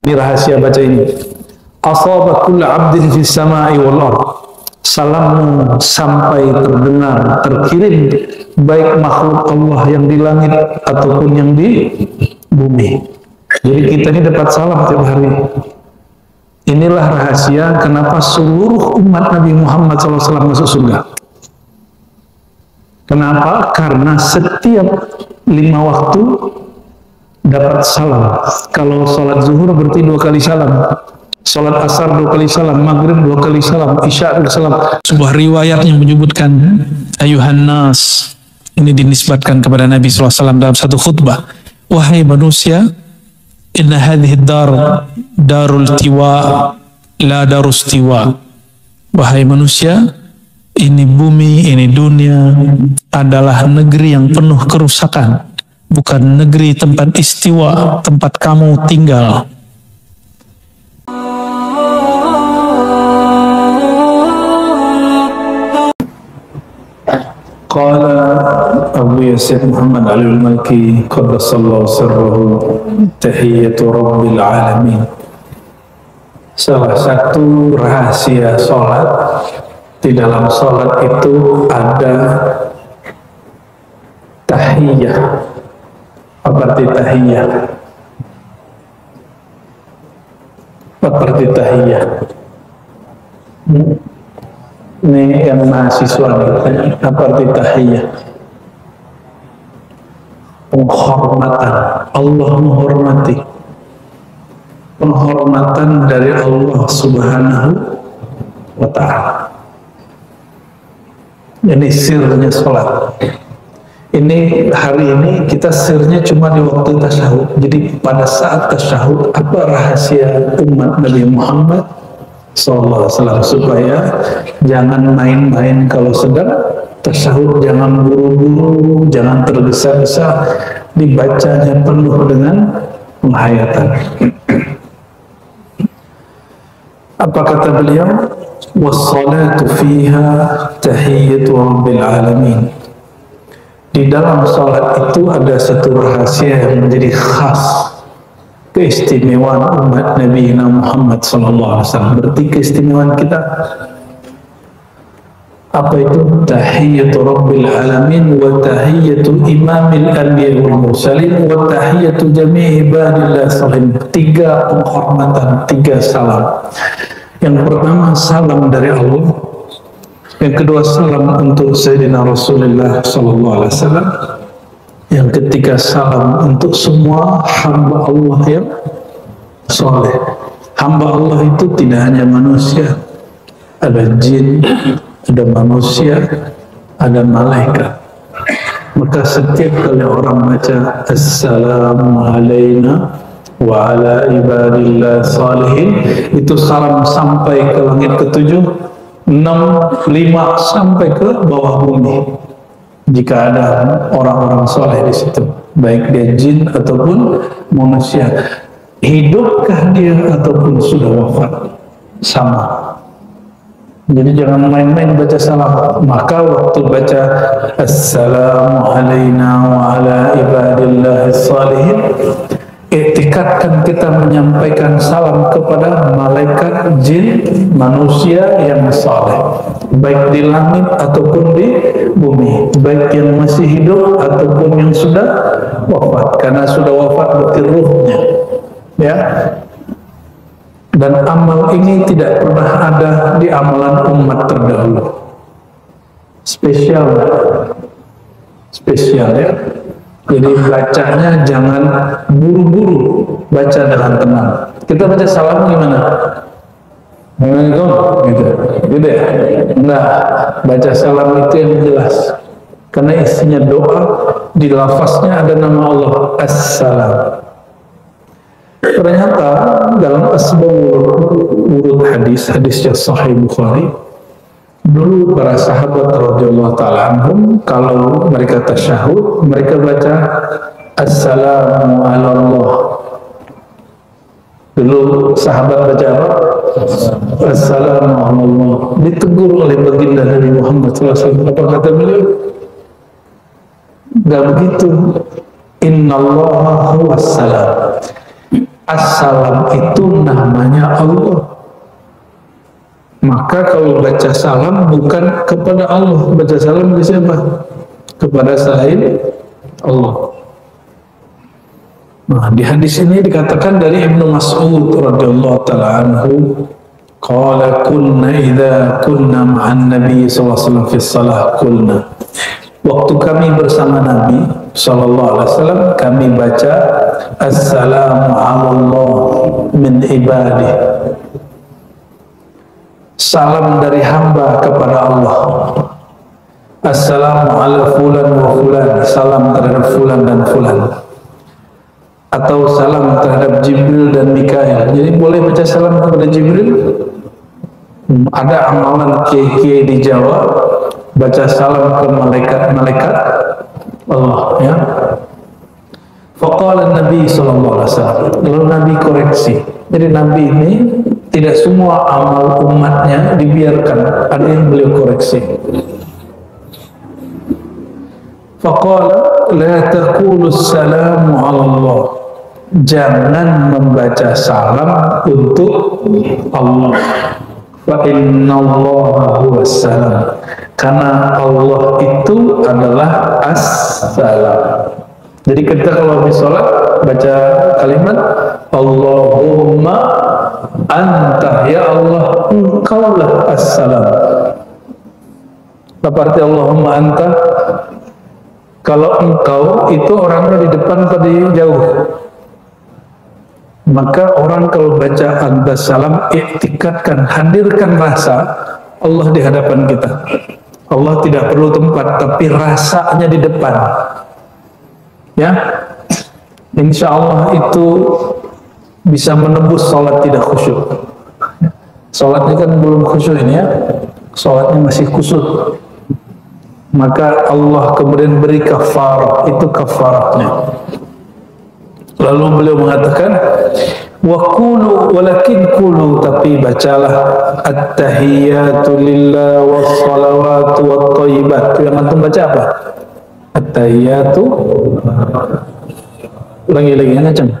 Ini rahasia baca ini. Asaba kullu 'abdin fis sama'i wal ardh. Salammu sampai terdengar, terkirim baik makhluk Allah yang di langit ataupun yang di bumi. Jadi kita ini dapat salam tiap hari. Inilah rahasia kenapa seluruh umat Nabi Muhammad SAW masuk surga. Kenapa? Karena setiap 5 waktu dapat salam. Kalau sholat zuhur berarti 2 kali salam. Sholat asar 2 kali salam, maghrib 2 kali salam, isya 2 kali salam. Sebuah riwayat yang menyebutkan ayuhan nas, ini dinisbatkan kepada Nabi SAW dalam satu khutbah. Wahai manusia, inna hadhihi dar darul tiwa la darus tiwa. Wahai manusia, ini bumi, ini dunia adalah negeri yang penuh kerusakan, bukan negeri tempat istiwa, tempat kamu tinggal. Qala Abu Yasir Muhammad Ali al-Malki qaddasallahu sirruhu tahiyyatu rabbil alamin. Salah satu rahasia sholat, di dalam sholat itu ada tahiyyah. Apa arti tahiyyah? Apa arti tahiyyah? Ini yang mahasiswa nih, apa arti tahiyyah? Penghormatan, Allah menghormati. Penghormatan dari Allah Subhanahu wa ta'ala. Ini sirnya sholat. Ini hari ini kita sirnya cuma di waktu tasyahud. Jadi pada saat tasyahud, apa rahasia umat Nabi Muhammad SAW supaya jangan main-main kalau sedang tasyahud, jangan buru-buru, jangan tergesa-gesa, dibacanya penuh dengan penghayatan. Apa kata beliau? Wassalatu fiha tahiyyatu rabbil alamin. Di dalam salat itu ada satu rahasia yang menjadi khas, keistimewaan umat Nabi Muhammad SAW. Berarti keistimewaan kita apa itu? Tahiyyatu rabbil alamin wa tahiyyatu imamil anbiya wal mursalin wa tahiyyatu jami'i ibadillah salihin. 3 penghormatan, 3 salam. Yang pertama salam dari Allah, yang kedua salam untuk Sayyidina Rasulullah SAW, yang ketiga salam untuk semua hamba Allah yang soleh. Hamba Allah itu tidak hanya manusia, ada jin, ada manusia, ada malaikat. Maka setiap kali orang baca Assalamu alayna wa ala ibadillah salihin, itu salam sampai ke langit ke-7, 6, 5 sampai ke bawah bumi. Jika ada orang-orang soleh di situ, baik dia jin ataupun manusia, hidupkah dia ataupun sudah wafat, sama. Jadi jangan main-main baca salam. Maka waktu baca Assalamu alayna wa ala ibadillahi salihin, iktikadkan kita menyampaikan salam kepada malaikat, jin, manusia yang saleh, baik di langit ataupun di bumi, baik yang masih hidup ataupun yang sudah wafat. Karena sudah wafat berarti ruhnya, ya. Dan amal ini tidak pernah ada di amalan umat terdahulu. Spesial ya. Jadi bacanya jangan buru-buru, baca dengan tenang. Kita baca salam gimana? Gitu ya? Enggak, baca salam itu yang jelas. Karena isinya doa, di lafaznya ada nama Allah, Assalam. Ternyata dalam asbabul hadis yang Sahih Bukhari, dulu para sahabat radhiyallahu ta'ala anhum kalau mereka tasyahud, mereka baca Assalamu ala Allah. Dulu sahabat baca apa? Assalamu ala Allah. Ditegur oleh baginda Nabi Muhammad SAW. Apa kata beliau? Gak begitu. Innallaha huwas salam. Assalam itu namanya Allah. Maka kalau baca salam bukan kepada Allah, baca salam ke siapa? Kepada selain Allah. Nah, di hadis ini dikatakan dari Ibnu Mas'ud radhiyallahu taala anhu, qala kunna idza kunna ma'an nabi sallallahu alaihi wasallam fi shalah qulna. Waktu kami bersama Nabi sallallahu alaihi wasallam, kami baca assalamu ala min ibadih. Salam dari hamba kepada Allah. Assalamu ala fulan wa fulan, salam terhadap fulan dan fulan. Atau salam terhadap Jibril dan Mikail. Jadi boleh baca salam kepada Jibril. Ada amalan kiai-kiai di Jawa baca salam ke malaikat-malaikat Allah, ya. Faqala Nabi sallallahu alaihi wasallam. Lalu Nabi koreksi. Jadi Nabi ini tidak semua amal umatnya dibiarkan, ada yang beliau koreksi. Faqala la taqulu assalamu ala Allah. Jangan membaca salam untuk Allah. Fa innallaha huwas salam. Karena Allah itu adalah as-salam. Jadi kita kalau habis sholat baca kalimat Allahumma anta, ya Allah engkaulah as-salam. Apa arti Allahumma anta? Kalau engkau itu orangnya di depan atau di jauh? Maka orang kalau baca anta salam, iktikadkan, hadirkan rasa Allah di hadapan kita. Allah tidak perlu tempat, tapi rasanya di depan. Ya, insya Allah itu bisa menembus sholat tidak khusyuk. Sholatnya kan belum khusyuk ini, ya, sholatnya masih khusyuk. Maka Allah kemudian beri kafarah, itu kafarahnya. Lalu beliau mengatakan, wa qulu, walakin qulu, tapi bacalah at-tahiyyatu lillah was-salawatu wat-thayyibat. Yang antum baca apa? At-tahiyyatu, ulangi ngacang.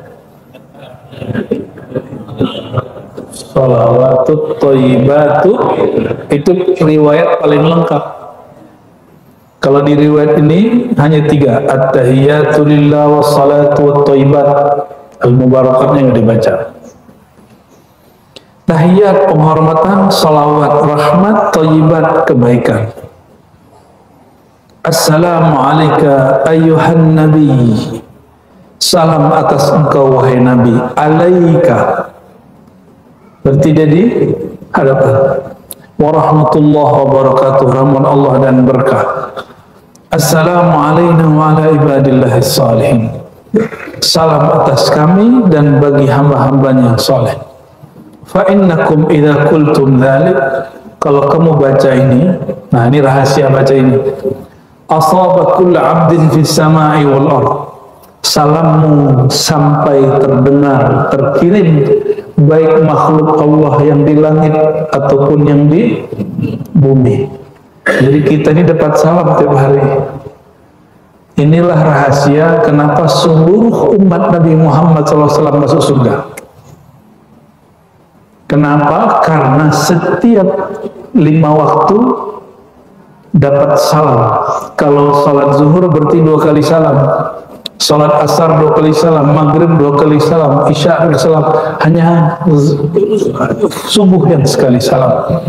Salawatut thayyibatu, itu riwayat paling lengkap. Kalau di riwayat ini hanya 3, at-tahiyyatu lillah was-salatu wat-thayyibat, al-mubarakatnya yang dibaca. Tahiyat penghormatan, salawat rahmat, thayyibat kebaikan. Assalamu alayka ayyuhan nabi, salam atas engkau wahai nabi. Alaika berarti jadi hadapan. Warahmatullahi wabarakatuh, rahmat Allah dan berkah. Assalamu alayna wa ala ibadillahi salihin, salam atas kami dan bagi hamba-hambanya yang saleh. Fa innakum idza qultum dzalik, kalau kamu baca ini, nah ini rahasia baca ini, asaba kullu 'abdin fis sama'i wal ardh, salammu sampai terdengar, terkirim, baik makhluk Allah yang di langit ataupun yang di bumi. Jadi kita ini dapat salam tiap hari. Inilah rahasia kenapa seluruh umat Nabi Muhammad SAW masuk surga. Kenapa? Karena setiap 5 waktu dapat salam. Kalau salat zuhur berarti 2 kali salam, salat asar 2 kali salam, maghrib 2 kali salam, isya 2 salam. Hanya subuh yang sekali salam.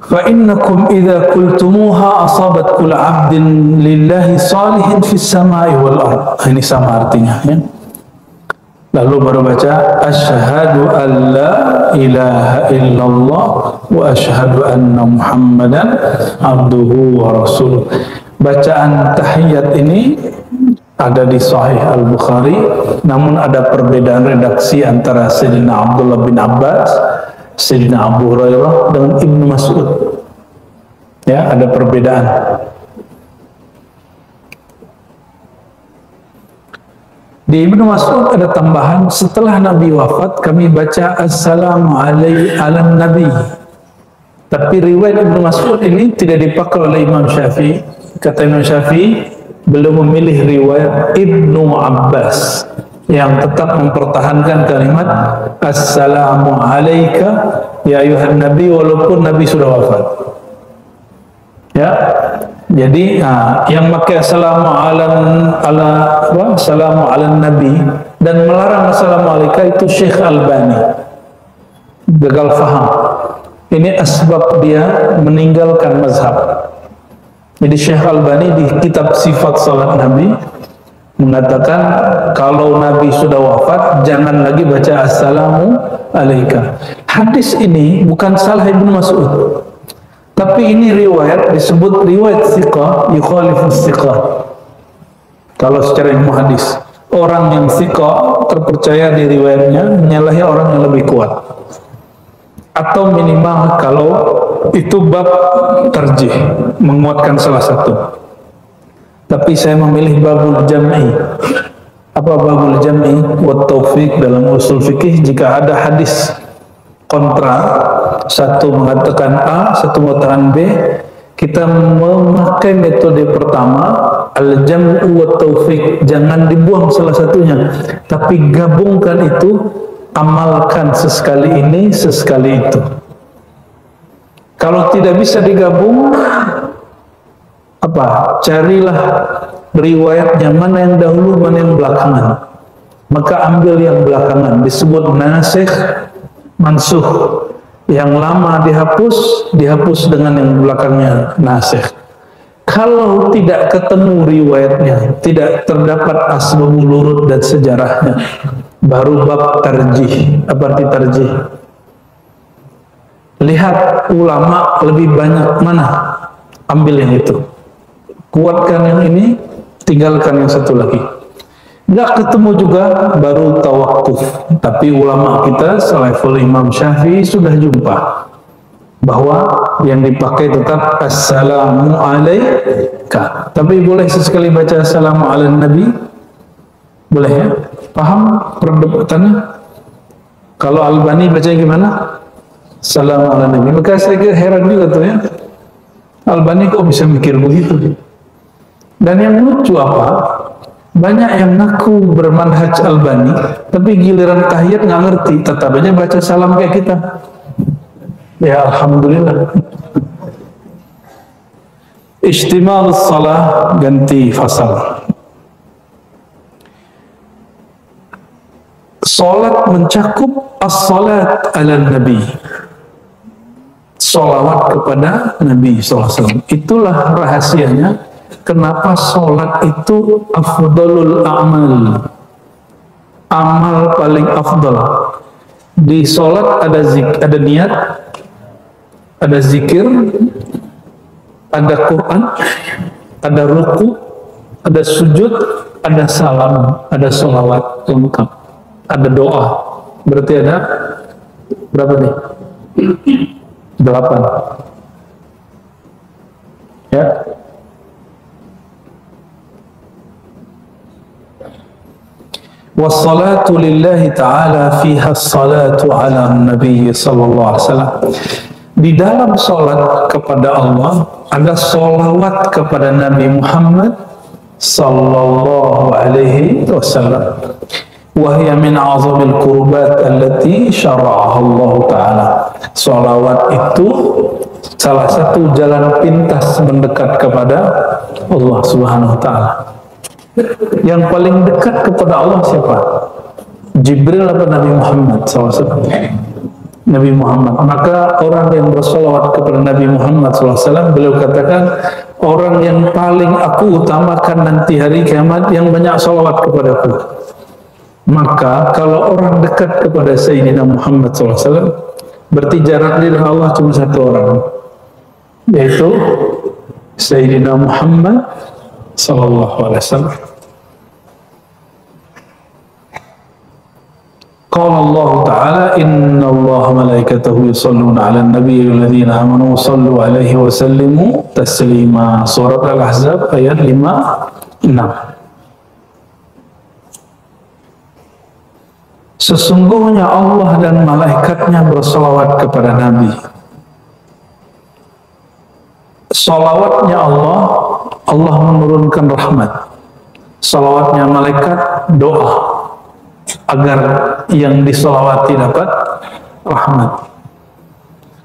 Fa innakum idza qultumuha asabat kull 'abdin lillahi salihin fis sama'i wal ardh. Ini sama artinya, ya. Lalu baru baca asyhadu an la ilaha illallah wa asyhadu anna muhammadan abduhu wa rasuluh. Bacaan tahiyat ini ada di Sahih Al-Bukhari, namun ada perbedaan redaksi antara Sayyidina Abdullah bin Abbas, Sayyidina Abu Hurairah dengan Ibnu Mas'ud. Ya, ada perbedaan. Di Ibnu Mas'ud ada tambahan, setelah Nabi wafat kami baca assalamu ala nabi. Tapi riwayat Ibnu Mas'ud ini tidak dipakai oleh Imam Syafi'i. Kata Imam Syafi'i, beliau memilih riwayat Ibnu Abbas yang tetap mempertahankan kalimat Assalamu alayka ya ayuhan nabi, walaupun nabi sudah wafat. Ya, jadi yang pakai assalamu ala nabi dan melarang assalamu alayka itu Syekh Albani. Gagal faham. Ini asbab dia meninggalkan mazhab. Jadi Syekh Albani di kitab Sifat Salat Nabi mengatakan kalau Nabi sudah wafat jangan lagi baca assalamu alaika. Hadis ini bukan salah Ibnu Mas'ud, tapi ini riwayat disebut riwayat thiqah yukhalifus thiqah. Kalau secara ilmu hadis, orang yang thiqah terpercaya di riwayatnya menyalahi orang yang lebih kuat, atau minimal kalau itu bab tarjih, menguatkan salah satu. Tapi saya memilih babul jam'i. Apa babul jam'i? Wa taufiq dalam usul fikih, jika ada hadis kontra, satu mengatakan A, satu mengatakan B, kita memakai metode pertama, al-jam'u wa taufiq, jangan dibuang salah satunya, tapi gabungkan itu, amalkan sesekali ini, sesekali itu. Kalau tidak bisa digabung, carilah riwayatnya, mana yang dahulu, mana yang belakangan. Maka ambil yang belakangan, disebut nasikh mansuh. Yang lama dihapus dengan yang belakangnya nasikh. Kalau tidak ketemu riwayatnya, tidak terdapat asbabul wurud dan sejarahnya, baru bab tarjih. Apa arti tarjih? Lihat ulama lebih banyak mana, ambil yang itu. Kuatkan yang ini, tinggalkan yang satu lagi. Nggak ketemu juga, baru tawakuf. Tapi ulama kita selevel Imam Syafi'i sudah jumpa bahwa yang dipakai tetap assalamu alaika. Tapi boleh sesekali baca assalamu ala nabi? Boleh ya? Paham perdebatannya? Kalau Albani baca gimana? Assalamu ala nabi. Maka saya kira heran juga tuh ya, Albani kok bisa mikir begitu. Dan yang lucu apa? Banyak yang ngaku bermanhaj Albani, tapi giliran tahiyat nggak ngerti, tetap aja baca salam kayak kita. Ya alhamdulillah. Ijtimal salah ganti fasal. Salat mencakup as-salat ala nabi. Salawat kepada Nabi SAW. Itulah rahasianya kenapa sholat itu afdalul a'mal, amal paling afdal. Di sholat ada niat, ada zikir, ada Quran, ada ruku, ada sujud, ada salam, ada sholawat lengkap, ada doa. Berarti ada berapa nih? 8 ya. Wassalatu lillahi ta'ala fiha salatu ala nabi sallallahu alaihi wasallam. Di dalam salat kepada Allah ada salawat kepada Nabi Muhammad sallallahu alaihi wasallam. Wahya min azamil qurbat allati syara'aha Allah ta'ala. Salawat itu salah satu jalan pintas mendekat kepada Allah subhanahu wa ta'ala. Yang paling dekat kepada Allah siapa? Jibril atau Nabi Muhammad SAW? Nabi Muhammad. Maka orang yang bersalawat kepada Nabi Muhammad SAW, beliau katakan, orang yang paling aku utamakan nanti hari kiamat yang banyak salawat kepadaku. Maka kalau orang dekat kepada Sayyidina Muhammad SAW, berarti jarak dia dengan Allah cuma satu orang, yaitu Sayyidina Muhammad sallallahu alaihi wasallam. Qala Allah Ta'ala, inna Allah malaikatahu yusalluna 'alan nabiyyi walladzina amanu sallu 'alaihi wa sallimu taslima. Surat Al-Ahzab ayat 5-6. Sesungguhnya Allah dan malaikatnya bersalawat kepada Nabi. Salawatnya Allah Allah menurunkan rahmat. Salawatnya malaikat, doa agar yang disolawati dapat rahmat.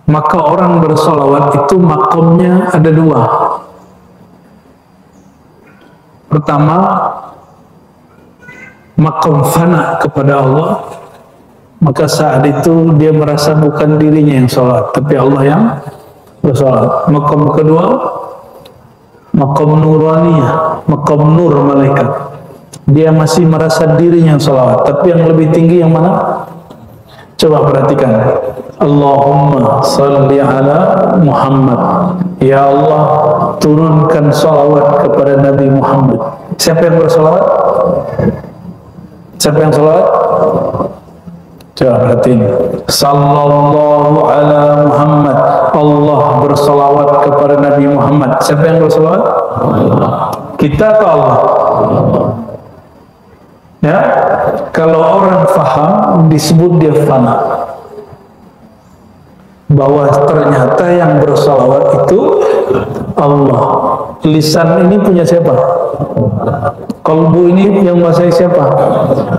Maka orang bersolawat itu makamnya ada dua. Pertama, makam fana kepada Allah. Maka saat itu dia merasa bukan dirinya yang sholat, tapi Allah yang bersolat. Makam kedua, makam nuraniyah, makam nur malaikat. Dia masih merasa dirinya yang sholawat, tapi yang lebih tinggi yang mana? Coba perhatikan. Allahumma salli ala Muhammad. Ya Allah, turunkan sholawat kepada Nabi Muhammad. Siapa yang bersolawat? Siapa yang sholawat? Coba perhatiin. Sallallahu ala Muhammad. Allah bersolawat kepada Nabi Muhammad. Siapa yang bersolawat? Kita atau Allah? Ya, kalau orang faham disebut dia fana, bahwa ternyata yang bersolawat itu Allah. Lisan ini punya siapa? Kolbu ini yang menguasai siapa?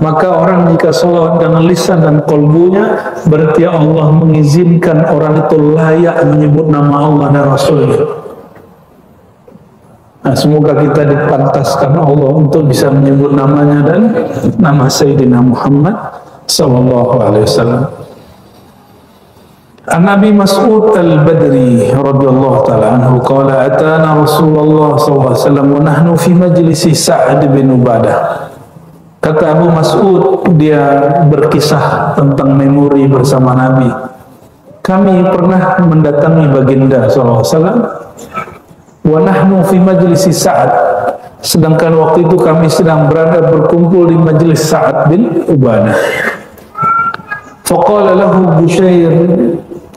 Maka orang jika solawat dengan lisan dan kolbunya, berarti Allah mengizinkan orang itu layak menyebut nama Allah dan Rasulnya. Nah, semoga kita dipantaskan Allah untuk bisa menyebut namanya dan nama Sayyidina Muhammad sallallahu alaihi wasallam. An Nabi Mas'ud al-Badri radhiyallahu ta'ala anhu qala atana Rasulullah sallallahu alaihi wasallam wa nahnu fi majlisi Sa'ad bin Ubadah. Kata Abu Mas'ud, dia berkisah tentang memori bersama Nabi. Kami pernah mendatangi baginda sallallahu alaihi wasallam wa nahnu fi majlisi Sa'ad, sedangkan waktu itu kami sedang berada berkumpul di majlis Sa'ad bin Ubadah. Faqala lahu Bushair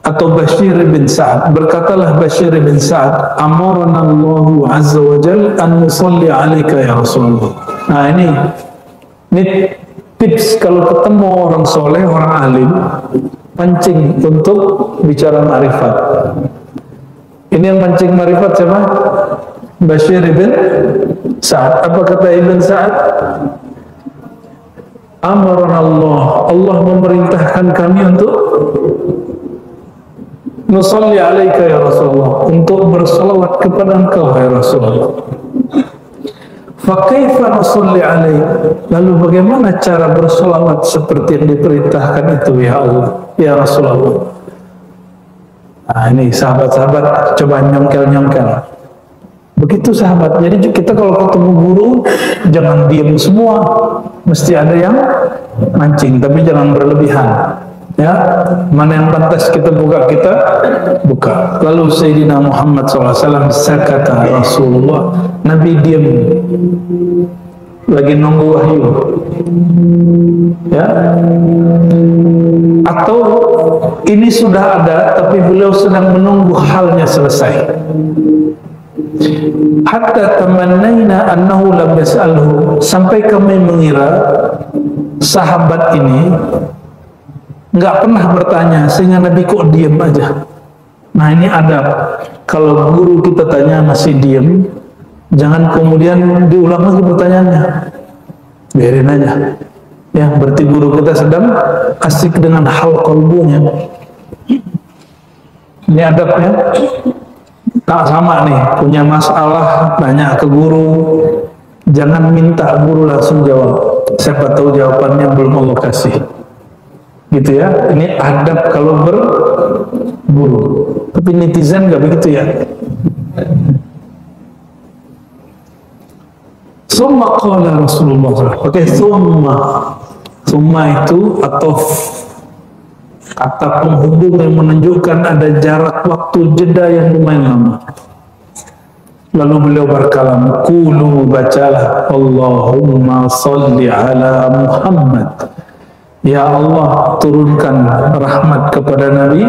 atau Bashir bin Sa'ad, berkatalah Bashir bin Sa'ad, amarana Allahu azza wa jal an nusalli alaika ya Rasulullah. Nah, ini tips kalau ketemu orang soleh, orang alim, pancing untuk bicara ma'rifat. Ini yang pancing ma'rifat siapa? Bashir bin Sa'ad. Apa kata Ibn Sa'ad? Amarana Allah memerintahkan kami untuk nusalli alaika ya Rasulullah, untuk bersalawat kepada engkau ya Rasulullah. Fa kaifa nusalli alaik? Lalu bagaimana cara bersalawat seperti yang diperintahkan itu ya Allah, ya Rasulullah? Nah, ini sahabat-sahabat coba nyongkel-nyongkel. Begitu sahabat. Jadi kita kalau ketemu guru jangan diam semua, mesti ada yang mancing, tapi jangan berlebihan. Ya, mana yang pantas kita buka, kita buka. Lalu Sayyidina Muhammad SAW sakata Rasulullah, Nabi diam lagi nunggu wahyu. Ya, atau ini sudah ada tapi beliau sedang menunggu halnya selesai. Hatta tamannaina annahu lam yas'alhu, sampai kami mengira sahabat ini nggak pernah bertanya, sehingga Nabi kok diam aja. Nah, ini adab. Kalau guru kita tanya masih diam, jangan kemudian diulang lagi pertanyaannya, biarin aja. Ya, berarti guru kita sedang asik dengan hal kolbunya. Ini adabnya. Tak sama nih, punya masalah tanya ke guru, jangan minta guru langsung jawab, siapa tahu jawabannya belum Allah kasih. Gitu ya, ini adab kalau berguru. Tapi netizen nggak begitu ya. Summa qala Rasulullah SAW. Oke, summa itu atau kata penghubung yang menunjukkan ada jarak waktu jeda yang lumayan lama. Lalu beliau berkalam, qulu, bacalah, Allahumma salli ala Muhammad. Ya Allah, turunkan rahmat kepada Nabi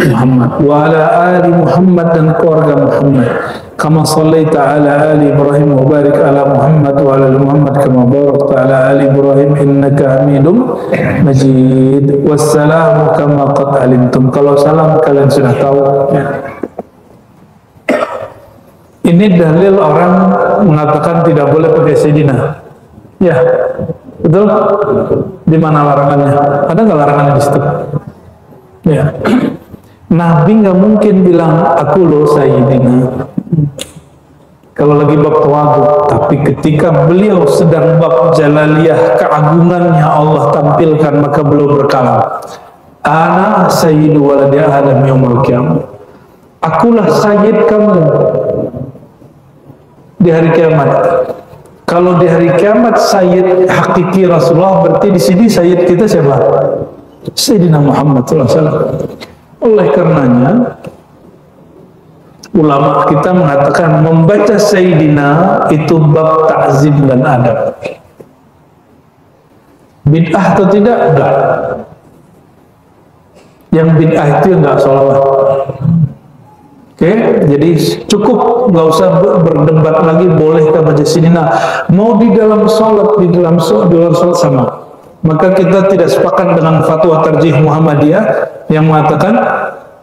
Muhammad wa ala ali Muhammad, dan keluarga Muhammad. Kama sallaita ala ali Ibrahim wa barik ala Muhammad wa ala Muhammad kama barakta ala ali Ibrahim innaka Hamidum Majid. Wassalamu kama qad alimtum. Kalau salam kalian sudah tahu ya. Ini dalil orang mengatakan tidak boleh pakai Sayyidina. Ya, betul? Di mana larangannya? Ada nggak larangannya di situ? Ya, Nabi nggak mungkin bilang aku lo Sayyidina kalau lagi bab tawadhu. Tapi ketika beliau sedang bab jalaliyah, keagungannya Allah tampilkan, maka beliau berkalam, ana sayyidu waladi adam yaumul qiyamah. Akulah sayyid kamu di hari kiamat. Kalau di hari kiamat sayyid hakiki Rasulullah, berarti di sini sayyid kita siapa? Sayyidina Muhammad SAW. Oleh karenanya ulama kita mengatakan membaca Sayyidina itu bab ta'zim dan adab. Bid'ah atau tidak? Enggak. Yang bid'ah itu enggak sholawat. Oke, jadi cukup, nggak usah berdebat lagi bolehkah baca Sayyidina. Mau di dalam sholat, di luar sholat sama. Maka kita tidak sepakat dengan fatwa tarjih Muhammadiyah yang mengatakan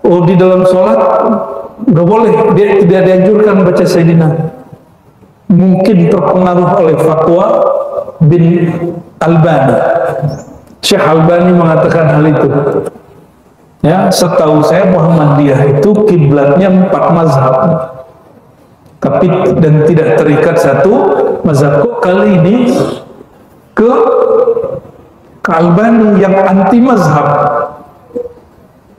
oh di dalam sholat nggak boleh, dia tidak dianjurkan baca Sayyidina. Mungkin terpengaruh oleh fatwa bin Albani. Syekh Albani mengatakan hal itu. Ya, setahu saya Muhammadiyah itu kiblatnya 4 mazhab, tapi dan tidak terikat satu mazhab. Kok kali ini ke Albani yang anti mazhab,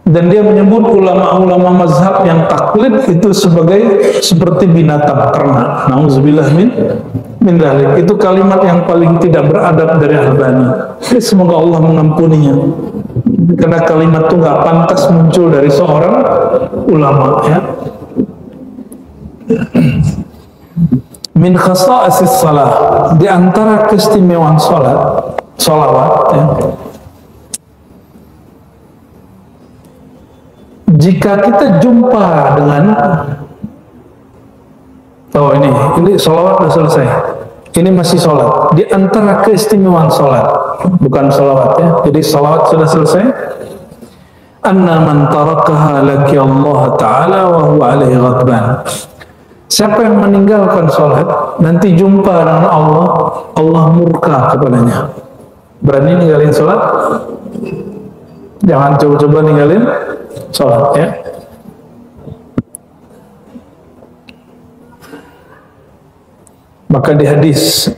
dan dia menyebut ulama-ulama mazhab yang taklid itu sebagai seperti binatang ternak. Nauzubillah min dzalik. Itu kalimat yang paling tidak beradab dari Albani. Semoga Allah mengampuninya, karena kalimat itu nggak pantas muncul dari seorang ulama. Ya. Min khasa'is salah, di antara keistimewaan sholawat, ya. Jika kita jumpa dengan ini sholawat sudah selesai, ini masih sholat. Di antara keistimewaan sholat, bukan sholawat ya, jadi sholawat sudah selesai. Anna man tarakaha laki Allah Ta'ala wa huwa alaihi ghadban. Siapa yang meninggalkan sholat, nanti jumpa dengan Allah, Allah murka kepadanya. Berani ninggalin sholat? Jangan coba-coba ninggalin sholat ya. Maka di hadis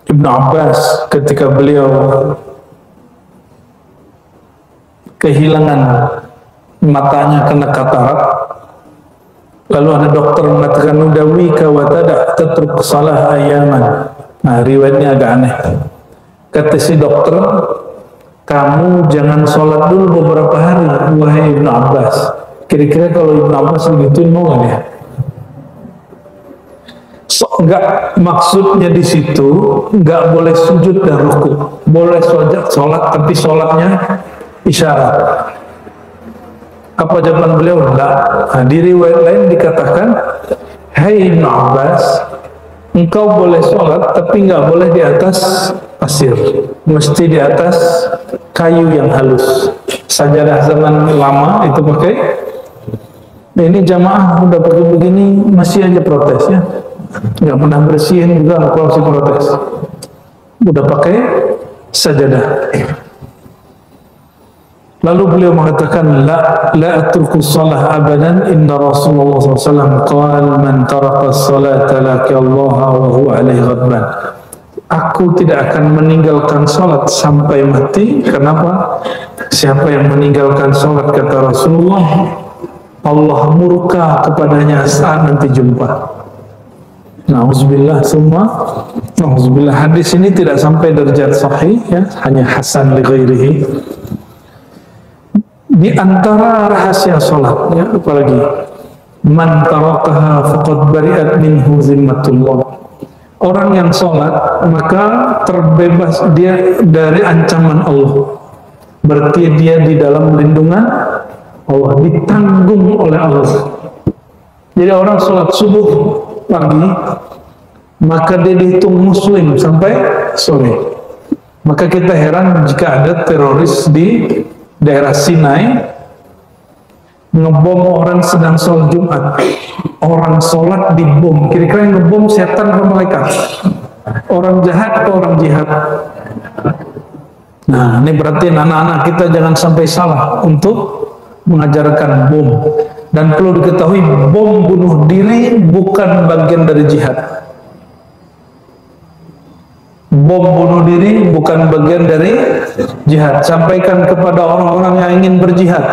Ibnu Abbas ketika beliau kehilangan matanya kena katarak, lalu ada dokter mengatakan nudawika wa tada tatruk salah ayaman. Nah, riwayatnya agak aneh. Kata si dokter, kamu jangan sholat dulu beberapa hari, wahai Ibnu Abbas. Kira-kira kalau Ibnu Abbas begitu mau nggak ya? Enggak, maksudnya di situ enggak boleh sujud dan ruku, boleh sholat, tapi sholatnya isyarat. Apa jawaban beliau? Enggak. Nah, di riwayat lain dikatakan, hai Ibnu Abbas, engkau boleh sholat tapi enggak boleh di atas pasir, mesti di atas kayu yang halus. Sajadah zaman lama itu pakai. Ini jamaah udah pakai begini masih aja protes ya. Nggak pernah bersihin juga kalau si protes. Udah pakai sajadah. Lalu beliau mengatakan la atruku shalah abadan inna Rasulullah SAW qala man taraka as-salata laki Allah wa huwa alaihi ghadban. Aku tidak akan meninggalkan salat sampai mati. Kenapa? Siapa yang meninggalkan salat, kata Rasulullah, Allah murka kepadanya saat nanti jumpa. Na'udzubillah semua. Na'udzubillah. Hadis ini tidak sampai derajat sahih ya, hanya hasan li ghairihi. Di antara rahasia salat ya, apalagi man tarakaha faqad bari'at minhu zimmatullah. Orang yang salat maka terbebas dia dari ancaman Allah. Berarti dia di dalam lindungan Allah, ditanggung oleh Allah. Jadi orang salat subuh pagi, maka dia dihitung muslim sampai sore. Maka kita heran jika ada teroris di daerah Sinai ngebom orang sedang sholat Jumat. orang sholat dibom, kira-kira yang ngebom setan atau malaikat? Orang jahat atau orang jihad? Nah, ini berarti anak-anak kita jangan sampai salah untuk mengajarkan bom. Dan perlu diketahui, bom bunuh diri bukan bagian dari jihad. Bom bunuh diri bukan bagian dari jihad. Sampaikan kepada orang-orang yang ingin berjihad,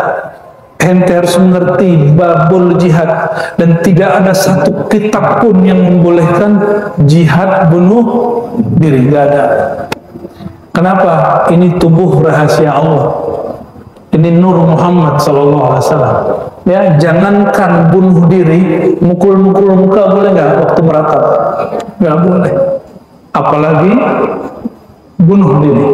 ente harus mengerti babul jihad, dan tidak ada satu kitab pun yang membolehkan jihad bunuh diri, tidak ada. Kenapa? Ini tubuh rahasia Allah, ini nur Muhammad SAW. Ya, jangankan bunuh diri, mukul-mukul muka boleh nggak waktu meratap? Nggak boleh. Apalagi bunuh diri.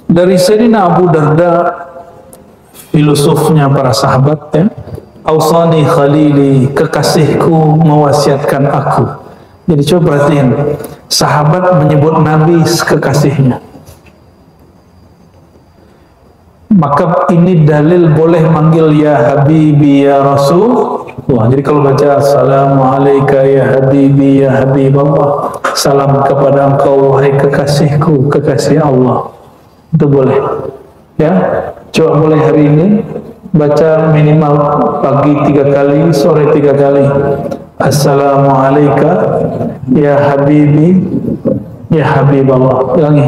Dari Sayyidina Abu Darda, filosofnya para sahabat, ya, Ausani khalili, kekasihku mewasiatkan aku. Jadi coba perhatiin, sahabat menyebut Nabi kekasihnya. Maka ini dalil boleh manggil ya Habibi ya Rasul. Wah, jadi kalau baca Assalamualaikum ya Habibi ya Habiballah, salam kepada engkau wahai kekasihku, kekasih Allah, itu boleh. Ya, coba mulai hari ini baca minimal pagi 3 kali, sore 3 kali. Assalamualaikum ya Habibi ya Habiballah. Ulangi.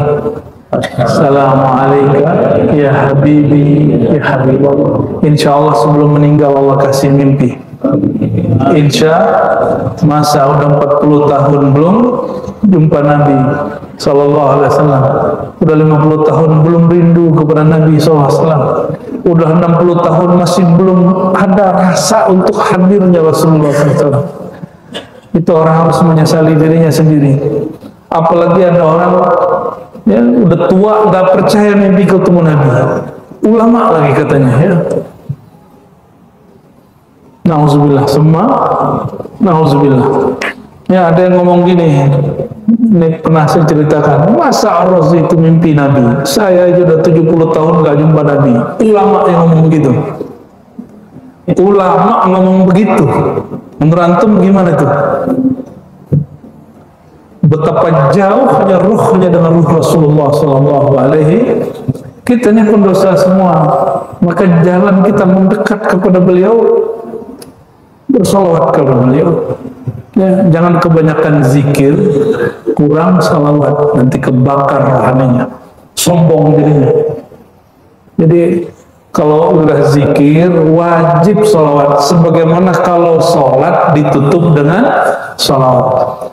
Assalamualaikum ya Habibi ya Habiballah. Insya Allah sebelum meninggal Allah kasih mimpi. Insya masa udah 40 tahun belum jumpa Nabi Sallallahu Alaihi Wasallam, udah 50 tahun belum rindu kepada Nabi Sallallahu Alaihi Wasallam, udah 60 tahun masih belum ada rasa untuk hadirnya Rasulullah SAW. Itu orang harus menyesali dirinya sendiri. Apalagi ada orang ya udah tua nggak percaya mimpi ketemu Nabi, ulama lagi katanya, ya. Nauzubillah, semua nauzubillah. Ya, ada yang ngomong gini, ini pernah saya ceritakan, masa Rasul itu mimpi Nabi? Saya aja udah 70 tahun nggak jumpa Nabi. Ulama yang ngomong begitu. Ulama ngomong begitu. Menurut antum gimana tuh? Betapa jauhnya ruhnya dengan ruh Rasulullah Sallallahu Alaihi. Kita ini pendosa semua, maka jalan kita mendekat kepada beliau, bersolawat kepada beliau. Ya, jangan kebanyakan zikir, kurang salawat, nanti kebakar rohaninya, sombong dirinya. Jadi kalau udah zikir wajib salawat, sebagaimana kalau sholat ditutup dengan salawat.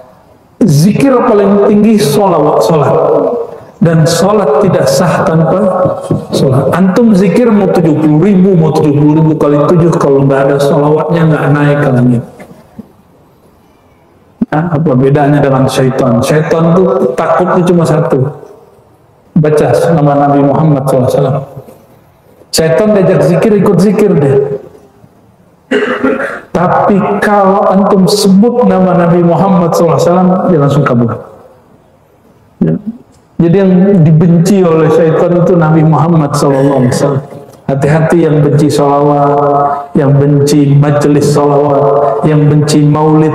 Zikir paling tinggi salawat, dan sholat tidak sah tanpa sholat. Antum zikir mau 70.000, mau 70.000 kali 7, kalau nggak ada sholawatnya nggak naik ke langit. Nah, apa bedanya dengan syaitan? Syaitan tuh takutnya cuma satu, baca nama Nabi Muhammad SAW. Syaitan diajak zikir, ikut zikir deh. Tapi kalau antum sebut nama Nabi Muhammad SAW, dia langsung kabur. Ya. Jadi yang dibenci oleh syaitan itu Nabi Muhammad SAW. Hati-hati yang benci sholawat, yang benci majelis sholawat, yang benci maulid.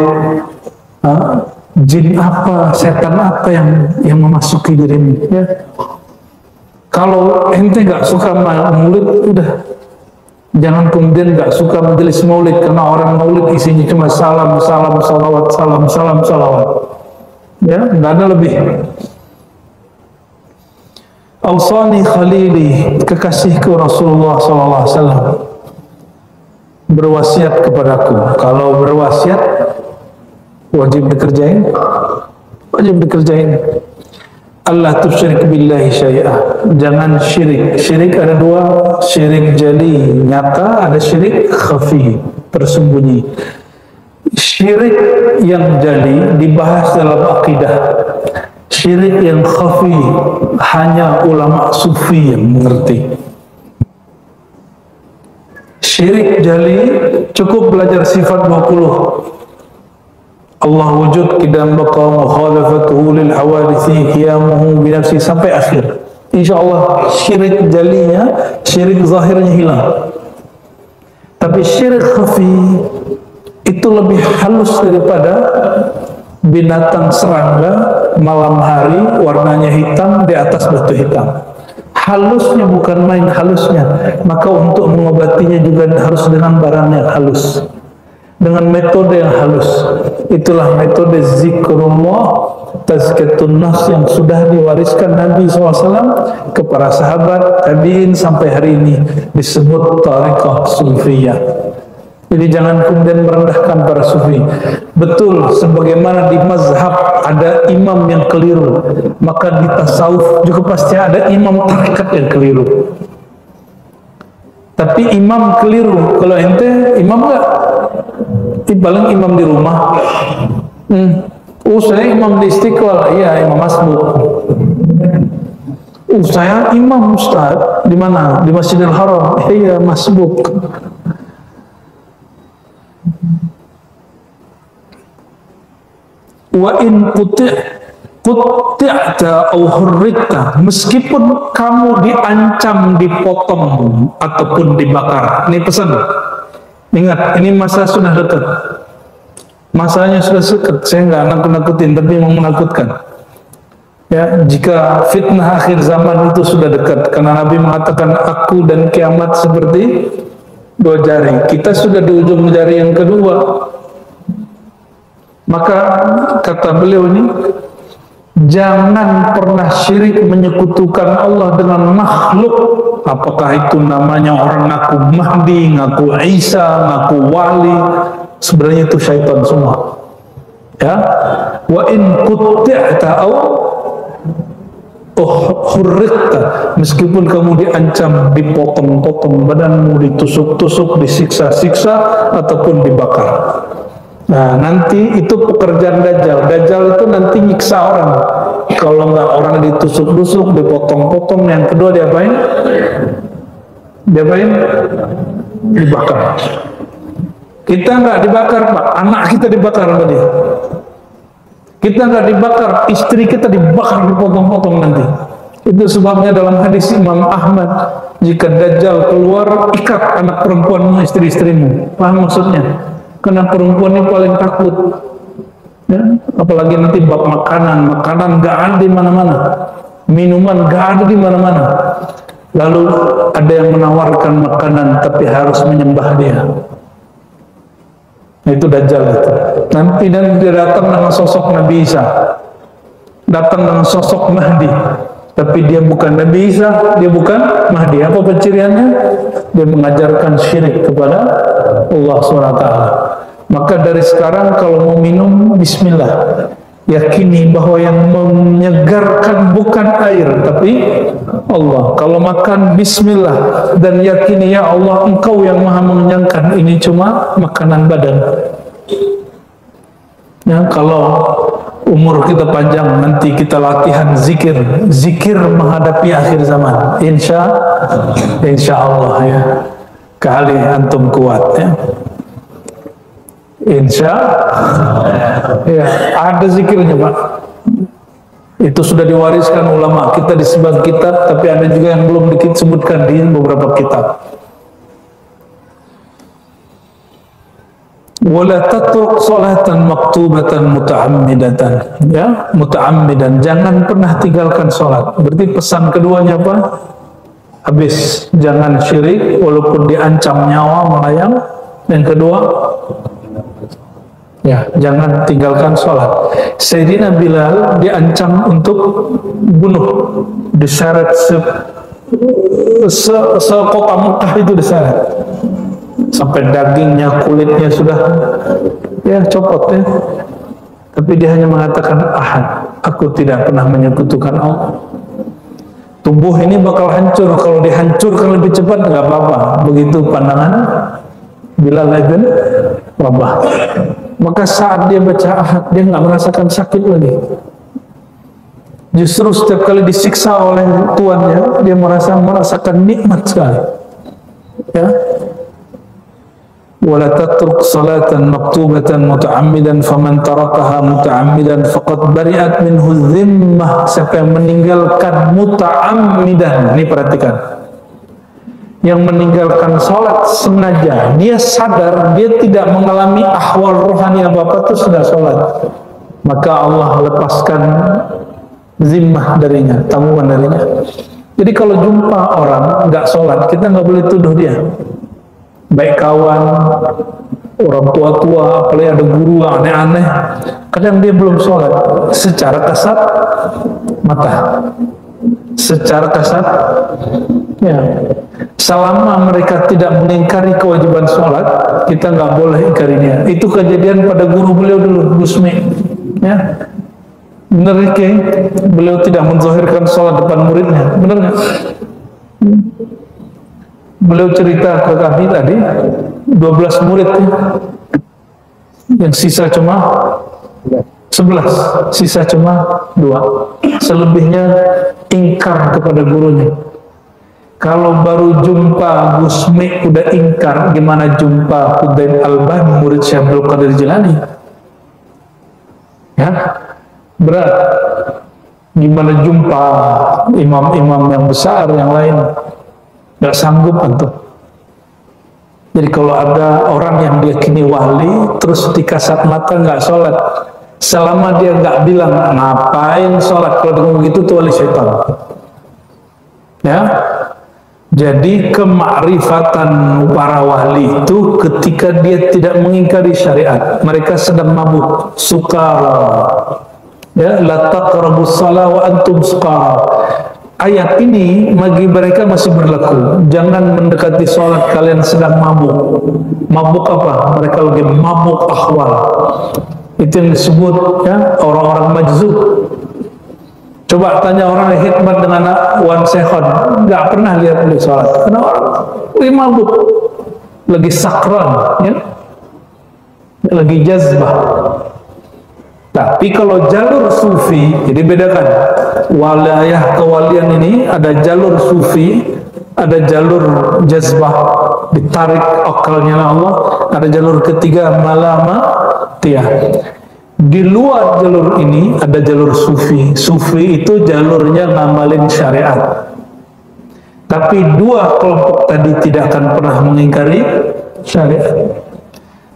Jin apa, setan apa yang memasuki dirimu, ya. Kalau ente nggak suka maulid, udah jangan kemudian nggak suka majelis maulid, karena orang maulid isinya cuma salam, salam, salawat, salam, salam, salawat, ya, nggak ada lebih. Ausani khalili, kekasihku Rasulullah SAW berwasiat kepadaku. Kalau berwasiat wajib dikerjain, wajib dikerjain. Allah tusyrik billahi syai'ah, jangan syirik. Syirik ada dua, syirik jali nyata, ada syirik khafi tersembunyi. Syirik yang jali dibahas dalam akidah, syirik yang khafi hanya ulama sufi yang mengerti. Syirik jali cukup belajar sifat 20. Allah wujud qidam baqa mukhalafatuhu lil hawadithi qiyamuhu binafsi sampai akhir. Insya Allah syirik jalinya, syirik zahirnya hilang. Tapi syirik khafi itu lebih halus daripada binatang serangga malam hari warnanya hitam di atas batu hitam. Halusnya bukan main halusnya, maka untuk mengobatinya juga harus dengan barang yang halus, dengan metode yang halus. Itulah metode zikrullah, tazkiyatun nafs yang sudah diwariskan Nabi SAW ke para sahabat, tabi'in sampai hari ini disebut tariqah sufiyah. Jadi jangan kemudian merendahkan para sufi. Betul, sebagaimana di mazhab ada imam yang keliru, maka di tasawuf juga pasti ada imam tarekat yang keliru. Tapi imam keliru, kalau ente imam enggak? Paling imam di rumah. Saya imam di Istiqlal, iya imam masbuk. Saya imam Ustaz, di mana? Di Masjidil Haram, iya masbuk. Wa in qut'ta aw hurrikta, meskipun kamu diancam dipotong ataupun dibakar. Ini pesan. Ingat, ini masa sudah dekat. Masanya sudah dekat. Saya nggak nakut-nakutin, tapi memang menakutkan. Ya, jika fitnah akhir zaman itu sudah dekat, karena Nabi mengatakan aku dan kiamat seperti dua jari. Kita sudah di ujung jari yang kedua. Maka kata beliau ini, jangan pernah syirik menyekutukan Allah dengan makhluk. Apakah itu namanya orang ngaku Mahdi, ngaku Isa, ngaku wali, sebenarnya itu syaitan semua. Ya, wa in qut'ta aw hurrikta, meskipun kamu diancam dipotong-potong badanmu, ditusuk-tusuk, disiksa-siksa ataupun dibakar. Nah, nanti itu pekerjaan Dajjal. Dajjal itu nanti nyiksa orang. Kalau nggak orang ditusuk-tusuk, dipotong-potong, yang kedua diapain? Diapain? Dibakar. Kita nggak dibakar, Pak. Anak kita dibakar sama dia. Kita nggak dibakar, istri kita dibakar, dipotong-potong nanti. Itu sebabnya dalam hadis Imam Ahmad, jika Dajjal keluar, ikat anak perempuanmu, istri-istrimu. Paham maksudnya? Karena perempuan ini paling takut, ya? Apalagi nanti bab makanan nggak ada di mana-mana, minuman nggak ada di mana-mana. Lalu ada yang menawarkan makanan tapi harus menyembah dia. Nah, itu Dajjal itu. Nanti dan dia datang dengan sosok Nabi Isa, datang dengan sosok Mahdi. Tapi dia bukan Nabi Isa, dia bukan Mahdi. Apa penciriannya? Dia mengajarkan syirik kepada Allah SWT. Maka dari sekarang kalau mau minum, bismillah. Yakini bahwa yang menyegarkan bukan air, tapi Allah. Kalau makan, bismillah. Dan yakini, ya Allah, Engkau yang maha mengenyangkan. Ini cuma makanan badan. Ya, kalau umur kita panjang, nanti kita latihan zikir menghadapi akhir zaman. Insya Allah ya. Kali antum kuat ya. Insya ya, ada zikirnya Pak. Itu sudah diwariskan ulama kita di sebagian kitab, tapi ada juga yang belum disebutkan di beberapa kitab. Wala tatruk salatan maktubatan muta'ammidatan, ya, muta'ammidan, jangan pernah tinggalkan salat. Berarti pesan keduanya apa? Habis, jangan syirik walaupun diancam nyawa melayang. Yang kedua, ya, jangan tinggalkan salat. Sayyidina Bilal diancam untuk bunuh, diseret sekota Mekah itu diseret. Sampai dagingnya, kulitnya sudah ya copot ya. Tapi dia hanya mengatakan ahad, aku tidak pernah menyekutukan Allah. Tubuh ini bakal hancur, kalau dihancurkan lebih cepat nggak apa-apa. Begitu pandangan Bilal bin Rabah. Maka saat dia baca ahad, dia nggak merasakan sakit lagi. Justru setiap kali disiksa oleh tuannya, dia merasakan nikmat sekali. Ya. wala tatruk salatan maktubatan muta'ammidan faman tarakaha muta'ammidan faqad bari'at minhu dhimmah. Siapa yang meninggalkan muta'ammidan, ini perhatikan, yang meninggalkan sholat sengaja, dia sadar dia tidak mengalami ahwal rohani apa-apa, itu sudah sholat, maka Allah lepaskan zimmah darinya, tanggungan darinya. Jadi kalau jumpa orang nggak sholat, kita nggak boleh tuduh dia, baik kawan, orang tua-tua, apalagi ada guru aneh-aneh, kadang dia belum sholat, secara kasat mata, secara kasat ya, selama mereka tidak mengingkari kewajiban sholat, kita nggak boleh ingkari dia. Itu kejadian pada guru beliau dulu, Gusmi, ya, benar ke? Beliau tidak menzahirkan sholat depan muridnya, benar nggak? Beliau cerita ke kami tadi, 12 murid yang sisa cuma 11, sisa cuma 2, selebihnya ingkar kepada gurunya. Kalau baru jumpa Gusmi udah ingkar, gimana jumpa Hudain Albani, murid Syekh Abdul Qadir Jilani? Ya, berat. Gimana jumpa imam-imam yang besar yang lain? Gak sanggup antum. Jadi kalau ada orang yang diyakini wali, terus di kasat mata nggak sholat, selama dia nggak bilang ngapain sholat, kalau dia begitu itu wali syaitan. Ya, jadi kemakrifatan para wali itu ketika dia tidak mengingkari syariat, mereka sedang mabuk, sukara. Ya, la taqrabus shalah wa antum sukara. Ayat ini bagi mereka masih berlaku. Jangan mendekati sholat kalian sedang mabuk. Mabuk apa? Mereka lagi mabuk ahwal. Itu yang disebut ya orang-orang majzub. Coba tanya orang yang khidmat dengan Wan Sekhon, nggak pernah lihat beliau sholat. Karena orang lagi mabuk, lagi sakran, ya, lagi jazbah. Tapi kalau jalur sufi, jadi bedakan wilayah kewalian ini, ada jalur sufi, ada jalur jazbah, ditarik akalnya Allah, ada jalur ketiga malamatiyah. Di luar jalur ini ada jalur sufi. Sufi itu jalurnya ngamalin syariat. Tapi dua kelompok tadi tidak akan pernah mengingkari syariat.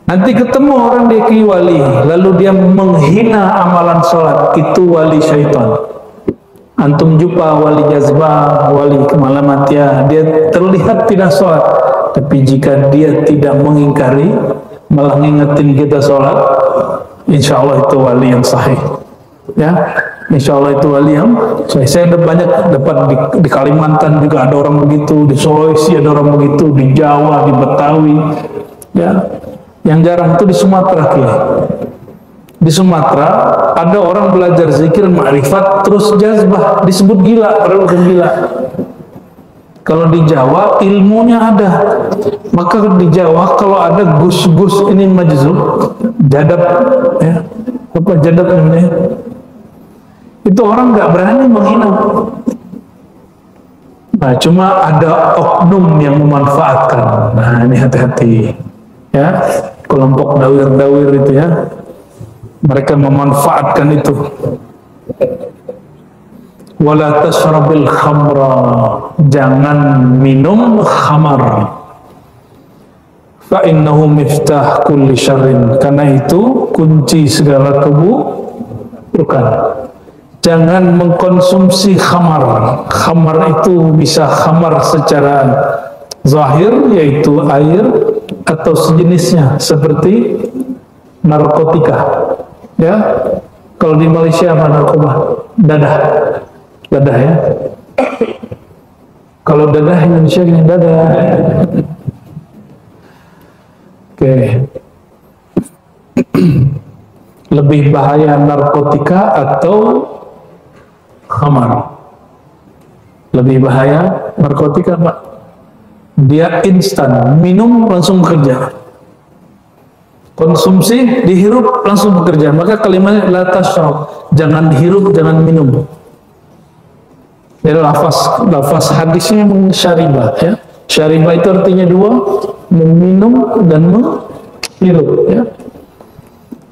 Nanti ketemu orang dia ki wali, lalu dia menghina amalan sholat, itu wali syaitan. Antum jumpa wali jazbah, wali kemalamatiyah, dia terlihat tidak sholat, tapi jika dia tidak mengingkari, malah ngingetin kita sholat, insya Allah itu wali yang sahih. Ya, insya Allah itu wali yang sahih. Saya ada banyak dapat di Kalimantan juga ada orang begitu, di Sulawesi ada orang begitu, di Jawa, di Betawi, ya. Yang jarang itu di Sumatera kira. Di Sumatera ada orang belajar zikir ma'rifat terus jazbah, disebut gila, padahal bukan gila. Kalau di Jawa ilmunya ada, maka di Jawa kalau ada gus-gus ini majzub, jadab, ya, apa jadab namanya? Itu orang nggak berani menghina. Nah, cuma ada oknum yang memanfaatkan. Nah, ini hati-hati. Ya, kelompok dawir-dawir itu ya, mereka memanfaatkan itu. Wala tashrabil khamra, jangan minum khamar. Fa innahu miftah kulli syarrin, karena itu kunci segala keburukan. Jangan mengkonsumsi khamar. Khamar itu bisa khamar secara zahir, yaitu air, atau sejenisnya seperti narkotika. Ya, kalau di Malaysia apa narkoba? Dadah ya. Kalau dadah Indonesia gini dadah. Oke. Lebih bahaya narkotika atau khamar? Lebih bahaya narkotika, Pak. Dia instan, minum langsung bekerja, konsumsi, dihirup langsung bekerja. Maka kalimatnya la tashrab, jangan hirup, jangan minum. Jadi lafaz hadisnya syaribah, ya, Syaribah itu artinya dua, meminum dan menghirup, ya.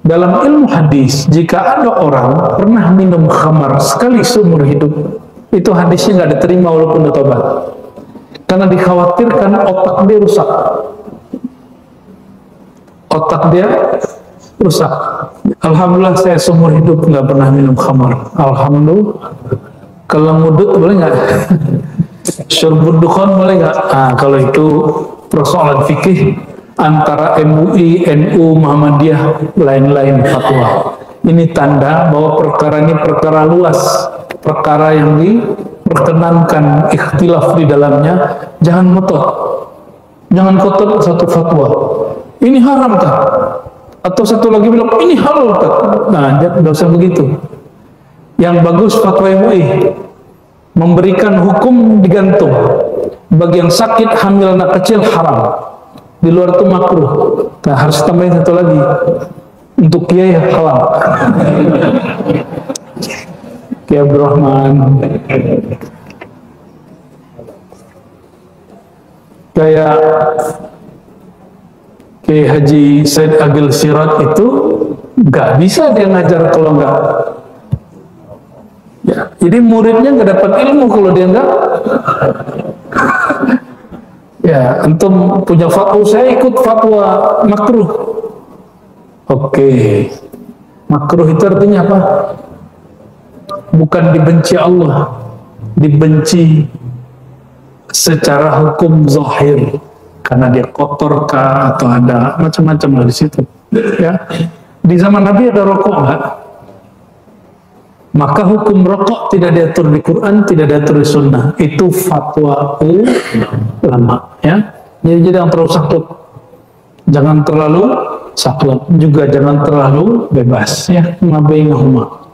Dalam ilmu hadis, jika ada orang pernah minum khamar sekali seumur hidup, itu hadisnya nggak diterima walaupun bertobat, karena dikhawatirkan otak dia rusak. Otak dia rusak. Alhamdulillah saya seumur hidup nggak pernah minum khamar. Alhamdulillah. Kalau ngudut boleh nggak? Syurbud dukhan boleh nggak? Nah, kalau itu persoalan fikih antara MUI, NU, Muhammadiyah, lain-lain fatwa. Ini tanda bahwa perkara ini perkara luas, perkara yang diperkenankan ikhtilaf di dalamnya. Jangan ngotot, jangan kotor satu fatwa. Ini haram tak? Atau satu lagi bilang ini halal tak? Nah, tidak usah begitu. Yang bagus fatwa MUI memberikan hukum digantung. Bagi yang sakit, hamil, anak kecil haram. Di luar itu makruh. Nah, harus tambahin satu lagi. Untuk kiai halal. Kiai Abdurrahman. Kayak Kiai Haji Said Agil Sirat itu nggak bisa dia ngajar kalau nggak. Ya, jadi muridnya nggak dapat ilmu kalau dia nggak. Ya, antum punya fatwa, saya ikut fatwa makruh. Oke. Makruh itu artinya apa? Bukan dibenci Allah, dibenci secara hukum zahir, karena dia kotor kah atau ada macam-macam di situ. Ya. Di zaman Nabi ada rokok nggak? Maka hukum rokok tidak diatur di Quran, tidak diatur di Sunnah. Itu fatwa ulama, ya. Jadi jangan terlalu saklek, jangan terlalu saklek, juga jangan terlalu bebas, ya. Mabainahuma.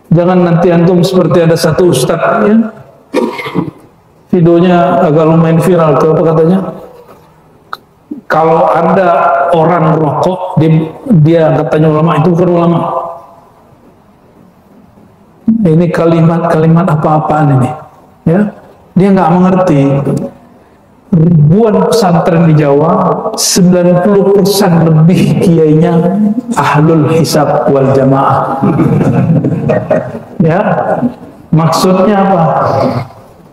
Jangan nanti antum seperti ada satu ustadz, ya. Videonya agak lumayan viral, tuh apa katanya? Kalau ada orang rokok, dia katanya ulama, itu bukan ulama. Ini kalimat-kalimat apa-apaan ini, ya. Dia nggak mengerti. Ribuan pesantren di Jawa, 90% lebih kiainya ahlul hisab wal jamaah. Ya, maksudnya apa?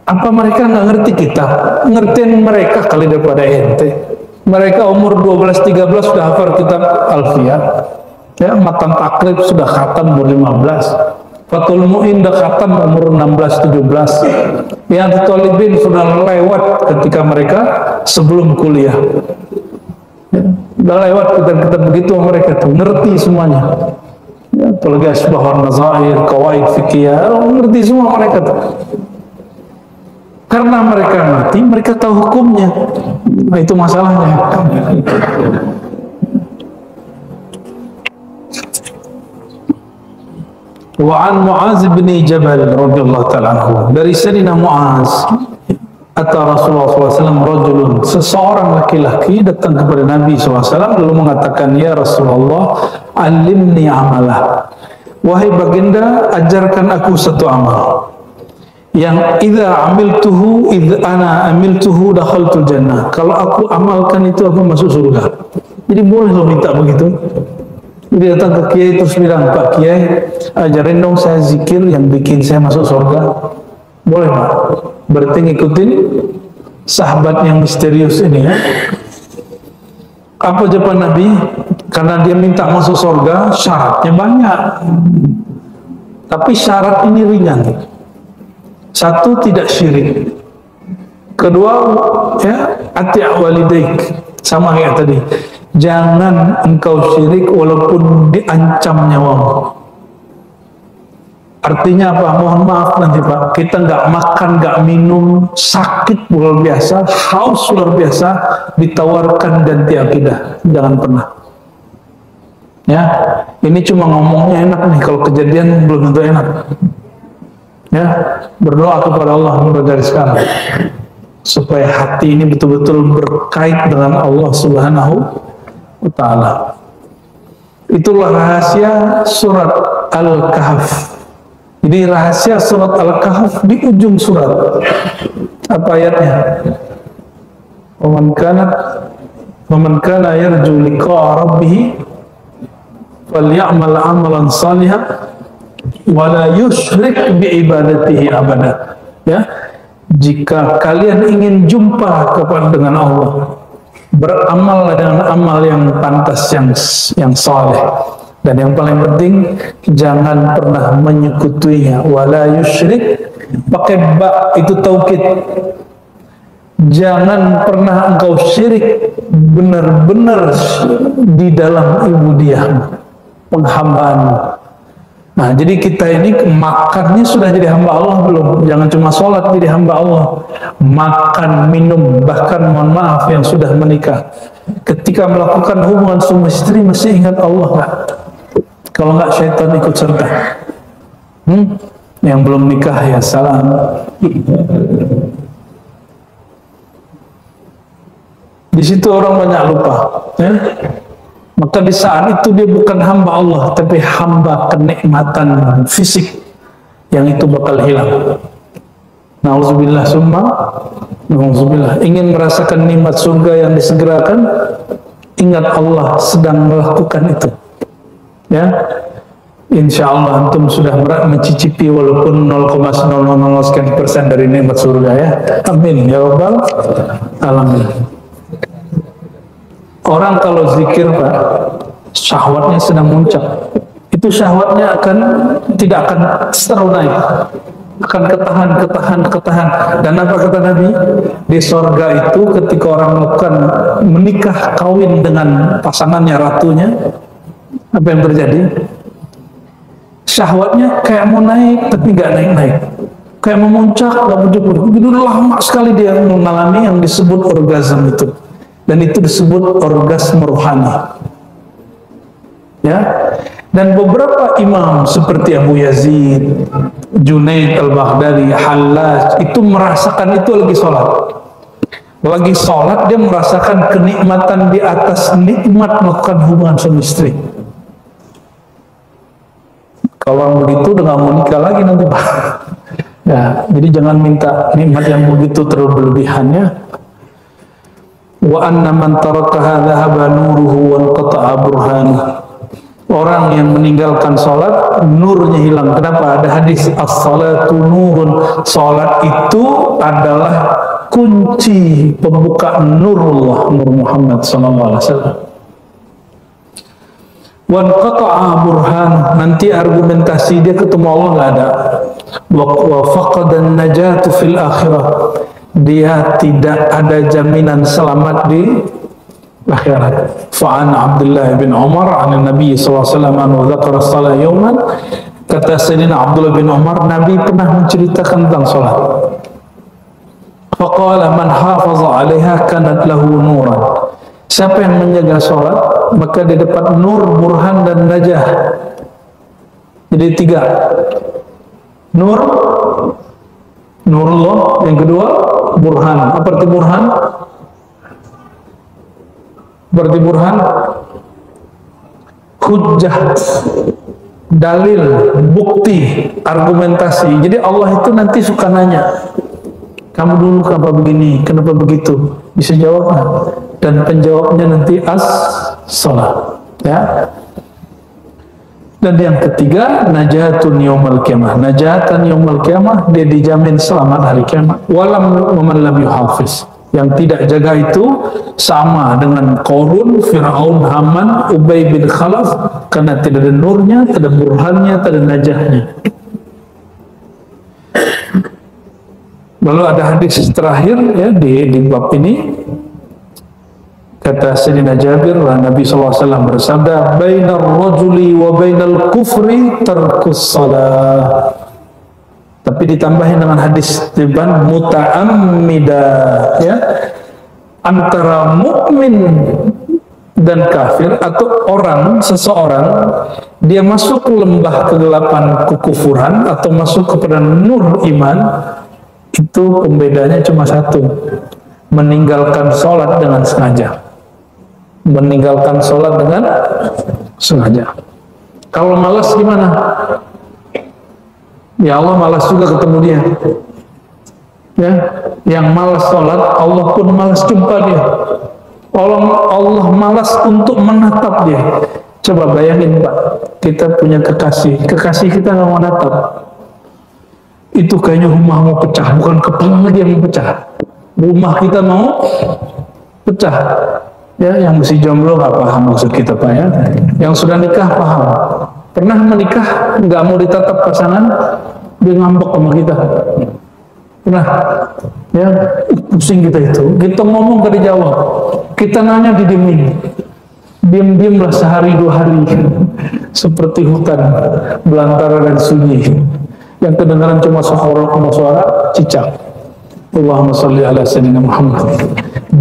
Apa mereka nggak ngerti kitab? Ngertiin mereka kali daripada ente. Mereka umur 12-13 sudah hafal kitab Alfiyah, ya, matan takrib sudah khatam umur 15. Fathul Mu'in dah khatam umur 16-17. Yang talibin sudah lewat ketika mereka sebelum kuliah. Ya, udah lewat kitab-kitab begitu, mereka tuh ngerti semuanya. Ya, apalagi asbahun nazair, kawaid fikih, ngerti semua mereka tuh. Karena mereka ngerti, mereka tahu hukumnya. Nah, itu masalahnya. Wa an Mu'az bin Jabal radhiyallahu ta'ala anhu, dari Sayyidina Mu'az, atau Rasulullah SAW, rajulun, seseorang laki-laki datang kepada Nabi SAW lalu mengatakan, ya Rasulullah, alimni amalah, wahai baginda, ajarkan aku satu amal yang idza ana amiltuhu dakhaltul jannah, kalau aku amalkan itu aku masuk surga. Jadi boleh lo minta begitu. Dia datang ke kiai terus bilang, Pak Kiai, ajarin dong saya zikir yang bikin saya masuk surga. Boleh Pak? Berarti ngikutin sahabat yang misterius ini, ya. Apa jawaban Nabi? Karena dia minta masuk surga, syaratnya banyak. Tapi syarat ini ringan. Satu, tidak syirik. Kedua, ya, ati' walidaik. Sama kayak tadi. Jangan engkau syirik walaupun diancam nyawamu. Artinya apa? Mohon maaf nanti Pak, kita nggak makan, nggak minum, sakit luar biasa, haus luar biasa, ditawarkan ganti akidah. Jangan pernah. Ya, ini cuma ngomongnya enak nih, kalau kejadian belum tentu enak. Ya, berdoa kepada Allah mulai dari sekarang supaya hati ini betul-betul berkait dengan Allah Subhanahu wa Ta'ala. Itulah rahasia surat Al-Kahf. Jadi rahasia surat Al-Kahf di ujung surat. Apa ayatnya? Faman kana yarju liqa'a rabbih falyamal amalan salihan wa la yusyrik bi ibadatihi abada. Ya, jika kalian ingin jumpa dengan Allah, beramal dengan amal yang pantas, yang saleh, dan yang paling penting jangan pernah menyekutuinya. Wala yusyrik, pakai ba itu taukid, jangan pernah engkau syirik benar-benar di dalam ibudiyah, penghambaan. Nah, jadi kita ini makannya sudah jadi hamba Allah belum? Jangan cuma sholat jadi hamba Allah, makan, minum, bahkan mohon maaf yang sudah menikah, ketika melakukan hubungan suami istri masih ingat Allah nggak? Kalau nggak syaitan ikut serta. Yang belum nikah ya salam. Di situ orang banyak lupa, ya? Maka di saat itu dia bukan hamba Allah, tapi hamba kenikmatan fisik yang itu bakal hilang. Nauzubillah summa nauzubillah. Ingin merasakan nikmat surga yang disegerakan, ingat Allah sedang melakukan itu. Ya, insya Allah antum sudah mencicipi walaupun 0,000% dari nikmat surga ya. Amin ya rabbal alamin. Orang kalau zikir Pak, syahwatnya sedang muncak. Itu syahwatnya tidak akan terus naik, akan ketahan. Dan apa kata Nabi? Di sorga itu ketika orang melakukan menikah kawin dengan pasangannya, ratunya, apa yang terjadi? Syahwatnya kayak mau naik tapi nggak naik, kayak mau muncak nggak muncul. Begitu lama sekali dia mengalami yang disebut orgasme itu. Dan itu disebut orgasme rohani. Ya. Dan beberapa imam seperti Abu Yazid, Junaid al-Baghdadi, Hallaj itu merasakan itu lagi sholat. Lagi sholat dia merasakan kenikmatan di atas nikmat melakukan hubungan suami istri. Kalau begitu udah nggak mau nikah lagi nanti Pak. Ya, jadi jangan minta nikmat yang begitu terlalu berlebihannya. Wa anna man tarakaha dhahaba nuruhu wa anqata'a burhanuhu. Orang yang meninggalkan salat nurnya hilang. Kenapa? Ada hadis as-salatu nurun. Salat itu adalah kunci pembuka nurullah, nur Muhammad sallallahu alaihi wasallam. Wa anqata'a burhanuhu. Nanti argumentasi dia ketemu Allah enggak ada. Wa faqada an-najatu fil akhirah. Dia tidak ada jaminan selamat di akhirat. Fa'an Abdullah bin Umar an Nabi sallallahu alaihi wasallam anhu dzakara shalah yauman. Kata Sayyidina Abdullah bin Umar, Nabi pernah menceritakan tentang salat. Faqala man hafaza 'alaiha kanat lahu nuran. Siapa yang menjaga salat, maka dia dapat nur, burhan dan najah. Jadi 3. Nur, nurullah, yang kedua burhan. Apa arti burhan? Berarti burhan hujjah, dalil, bukti, argumentasi. Jadi Allah itu nanti suka nanya, kamu dulu kenapa begini, kenapa begitu, bisa jawab kan? Dan penjawabnya nanti as-salat, ya. Dan yang ketiga, najatun yaumal qiyamah. Najatan yaumal qiyamah, dia dijamin selamat hari kiamat. Walam man lam yuhafiz. Yang tidak jaga itu sama dengan Qarun, Fir'aun, Haman, Ubay bin Khalaf, karena tidak ada nurnya, tidak ada burhannya, tidak ada najahnya. Lalu ada hadis terakhir ya di bab ini. Kata Sayyidina Jabir, Nabi SAW bersabda, bainar rajuli wa bainal kufri tarkus salah. Tapi ditambahin dengan hadis tiban muta'ammida, ya, antara mukmin dan kafir atau seseorang dia masuk ke lembah kegelapan kekufuran atau masuk kepada nur iman, itu pembedanya cuma satu: meninggalkan sholat dengan sengaja. Meninggalkan sholat dengan sengaja. Kalau malas gimana? Ya Allah malas juga ketemu dia. Ya, yang malas sholat, Allah pun malas jumpa dia. Allah malas untuk menatap dia. Coba bayangin Pak, kita punya kekasih kita nggak mau natap. Itu kayaknya rumah mau pecah, bukan kepala dia yang pecah. Rumah kita mau pecah. Ya, yang masih jomblo nggak paham maksud kita Pak ya. Yang sudah nikah paham. Pernah menikah nggak mau ditatap pasangan, dia ngambek sama kita. Pernah? Ya, pusing kita itu. Kita ngomong gak dijawab. Kita nanya didiemin. Diam-diamlah sehari dua hari. Seperti hutan belantara dan sunyi. Yang kedengaran cuma suara cicak. Allahumma sholli ala sayyidina Muhammad.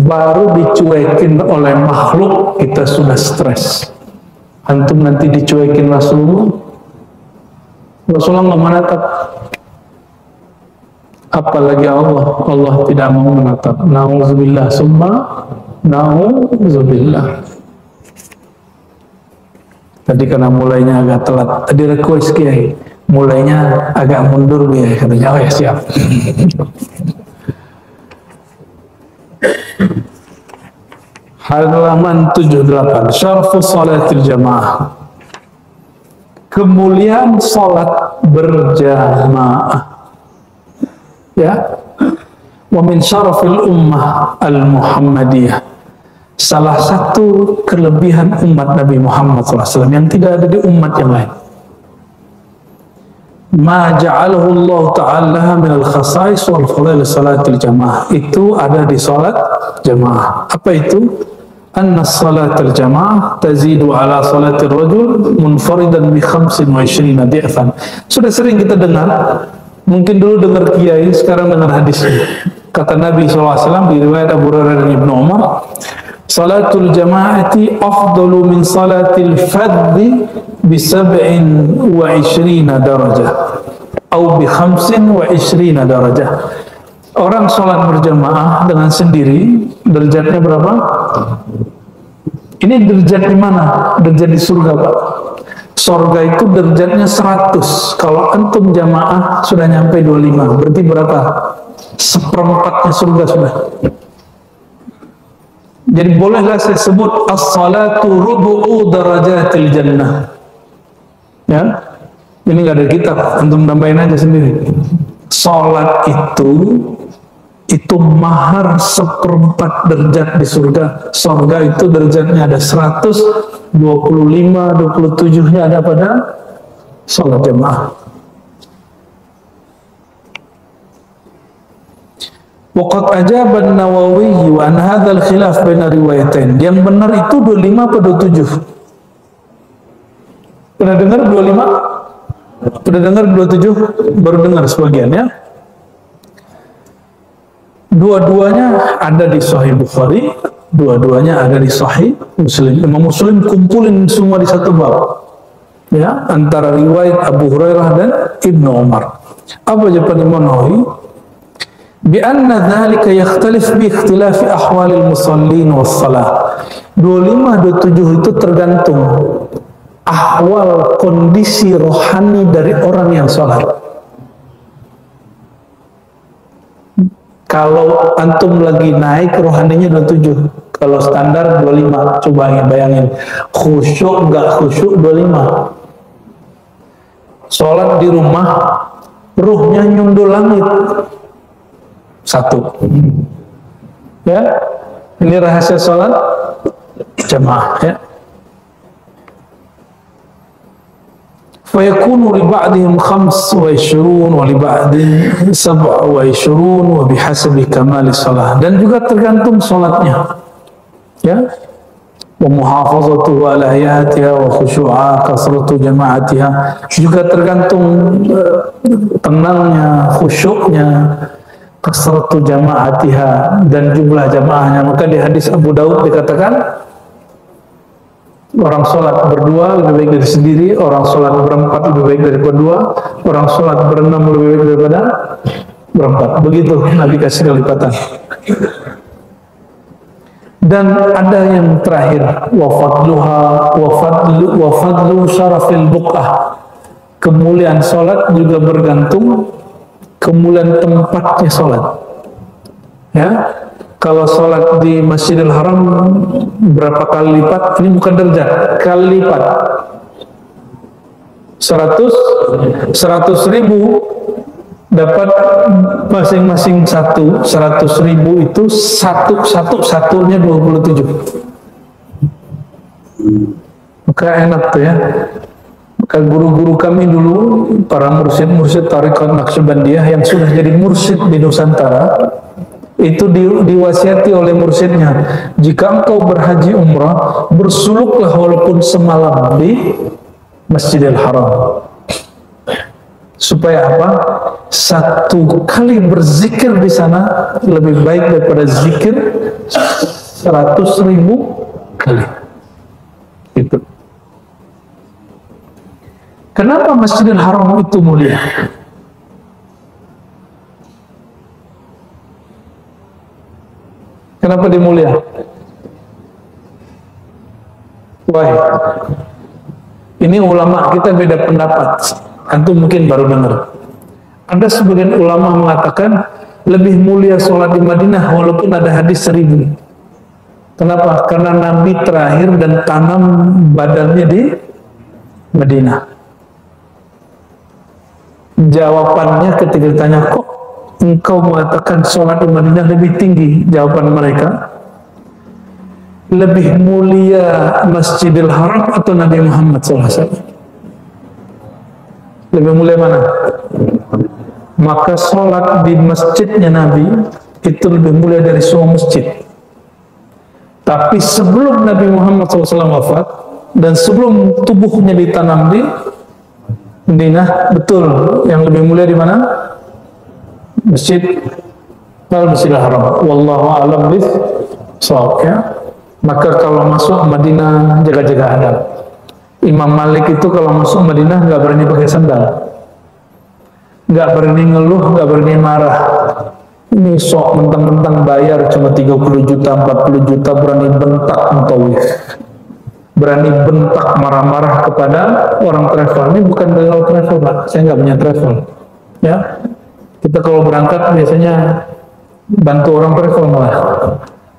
Baru dicuekin oleh makhluk, kita sudah stres. Antum nanti dicuekin Rasulullah nggak menatap. Apalagi Allah tidak mau menatap. Nauzubillah summa nauzubillah. Tadi karena mulainya agak telat, tadi request Kiai, mulainya agak mundur Kiai, katanya. Oh ya siap. Halaman 78, syarfu salatil jamaah. Kemuliaan salat berjamaah. Ya, wa min syarafil ummah al-Muhammadiyah. Salah satu kelebihan umat Nabi Muhammad SAW yang tidak ada di umat yang lain. Ma ja'alahu Allah Ta'ala min al-khasais wal fadail salatil jamaah. Itu ada di salat jamaah. Apa itu? Anna salatil jamaah tazidu ala salatir rajul munfaridan bi 25 di'fan. Sudah sering kita dengar. Mungkin dulu dengar kiai, sekarang dengar hadis. Kata Nabi SAW di riwayat Abu Hurairah dan Ibnu Umar, salatul jamaati afdalu min salatil fadhi bi 27 darajah atau bi 25 darajah. Orang sholat berjamaah dengan sendiri, derajatnya berapa? Ini derajat di mana? Derajat di surga Pak. Surga itu derajatnya 100. Kalau antum jamaah sudah nyampe 25. Berarti berapa? Seperempatnya surga sudah. Jadi bolehlah saya sebut as-salatu rubu'u darajatil jannah. Ya. Ini nggak ada kitab, antum tambahin aja sendiri. Salat itu mahar seperempat derajat di surga. Surga itu derajatnya ada 100, 25, 27-nya ada pada salat jamaah. Waqad ajaba an-Nawawi wa an hadzal khilaf baina riwayatain. Yang benar itu 25 atau 27? Pernah dengar 25? Pernah dengar 27? Baru dengar sebagian ya. Dua-duanya ada di Sahih Bukhari, dua-duanya ada di Sahih Muslim. Imam Muslim kumpulin semua di satu bab. Ya, antara riwayat Abu Hurairah dan Ibnu Umar. Apa jawaban Imam Nawawi? Bi anna dzalika yakhtalif bi ikhtilafi ahwalil musallin was salah. 25 27 itu tergantung ahwal kondisi rohani dari orang yang sholat. Kalau antum lagi naik rohaninya 27, kalau standar 25. Coba bayangin, khusyuk nggak khusyuk 25. Sholat di rumah, ruhnya nyundul langit. 1. Ya, ini rahasia sholat jamaah ya. Fayakunu li ba'dihim 25 wa li ba'din 27 wa bihasabi kamali shalah. Dan juga tergantung sholatnya ya. Wa muhafazatuhu ala hayatiha wa khusyu'a kasratu jama'atiha. Juga tergantung tenangnya, khusyuknya, kasratu jama'atiha, dan jumlah jamaahnya. Maka di hadis Abu Daud dikatakan orang sholat berdua lebih baik dari sendiri, orang sholat berempat lebih baik dari berdua, orang sholat berenam lebih baik daripada berempat. Begitu Nabi kasih kelipatan. Dan ada yang terakhir, wa fadlu syarafil buq'ah. Kemuliaan sholat juga bergantung kemuliaan tempatnya sholat. Ya, kalau sholat di Masjidil Haram berapa kali lipat? Ini bukan derajat, kali lipat. 100 ribu dapat masing-masing 100 ribu itu satunya 27. Maka enak tuh ya. Maka guru-guru kami dulu, para mursyid Thariqat Naqsyabandiyah yang sudah jadi mursyid di Nusantara, itu diwasiati oleh mursyidnya, jika engkau berhaji umrah, bersuluklah walaupun semalam di Masjidil Haram. Supaya apa? Satu kali berzikir di sana lebih baik daripada zikir 100.000 kali. Itu. Kenapa Masjidil Haram itu mulia? Kenapa dia mulia? Wah, ini ulama kita beda pendapat. Antum mungkin baru dengar. Ada sebagian ulama mengatakan lebih mulia sholat di Madinah walaupun ada hadis 1000. Kenapa? Karena Nabi terakhir dan tanam badannya di Madinah. Jawabannya ketika ditanya, kok engkau mengatakan sholat di Madinah lebih tinggi? Jawaban mereka, lebih mulia Masjidil Haram atau Nabi Muhammad SAW? Lebih mulia mana? Maka sholat di masjidnya Nabi itu lebih mulia dari semua masjid. Tapi sebelum Nabi Muhammad SAW wafat dan sebelum tubuhnya ditanam di Madinah, betul yang lebih mulia di mana? Masjidil Haram. Wallahu a'lam bishawab, ya. Maka kalau masuk Madinah jaga-jaga adab. Imam Malik itu kalau masuk Madinah nggak berani pakai sandal, nggak berani ngeluh, nggak berani marah. Ini sok mentang-mentang bayar cuma 30 juta, 40 juta, berani bentak mutawif, berani bentak marah-marah kepada orang travel. Ini bukan beliau travel, Pak. Saya nggak punya travel. Ya, kita kalau berangkat biasanya bantu orang travel malah.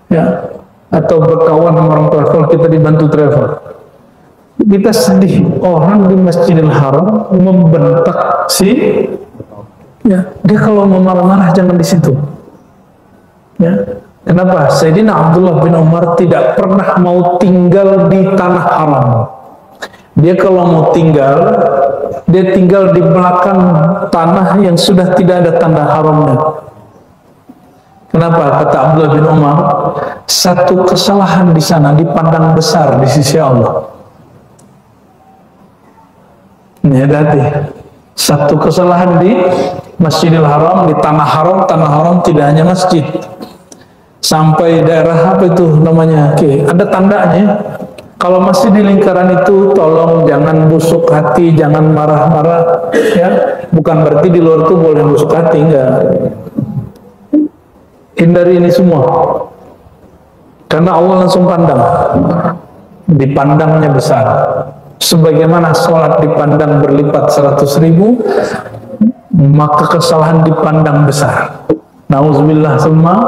Ya, atau berkawan sama orang travel, kita dibantu travel. Kita sedih orang di Masjidil Haram membentak ya, dia kalau mau marah-marah jangan di situ. Ya, kenapa? Sayyidina Abdullah bin Umar tidak pernah mau tinggal di tanah haram. Dia kalau mau tinggal, dia tinggal di belakang tanah yang sudah tidak ada tanda haramnya. Kenapa? Kata Abdullah bin Umar, satu kesalahan di sana dipandang besar di sisi Allah. Ini hati. Satu kesalahan di Masjidil Haram, di tanah haram tidak hanya masjid, sampai daerah apa itu namanya, ada tandanya. Kalau masih di lingkaran itu, tolong jangan busuk hati, jangan marah-marah, ya. Bukan berarti di luar itu boleh busuk hati, enggak. Hindari ini semua, karena Allah langsung pandang, dipandangnya besar. Sebagaimana sholat dipandang berlipat 100.000, maka kesalahan dipandang besar. Nauzubillah semua.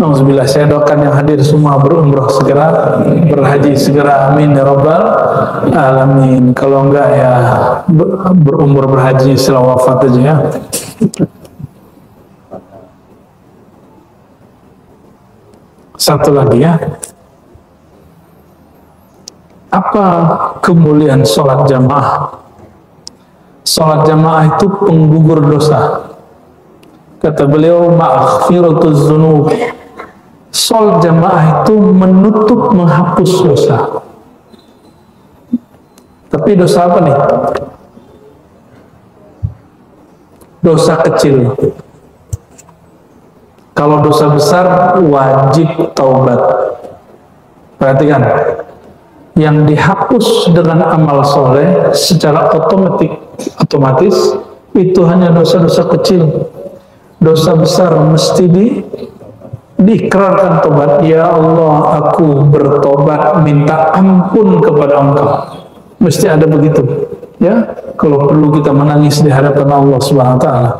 Nauzubillah. Saya doakan yang hadir semua berumrah segera, berhaji segera, amin ya rabbal alamin. Kalau enggak ya berumur berhaji setelah wafat aja, ya. Satu lagi, ya. Apa kemuliaan sholat jamaah? Sholat jamaah itu penggugur dosa. Kata beliau, ma'akhfiratuz dzunub. Sholat jamaah itu menutup, menghapus dosa. Tapi dosa apa nih? Dosa kecil. Kalau dosa besar wajib taubat. Perhatikan, yang dihapus dengan amal soleh secara otomatis itu hanya dosa-dosa kecil. Dosa besar mesti diikrarkan tobat. Ya Allah, aku bertobat, minta ampun kepada Engkau. Mesti ada begitu, ya. Kalau perlu kita menangis di hadapan Allah Subhanahu wa taala.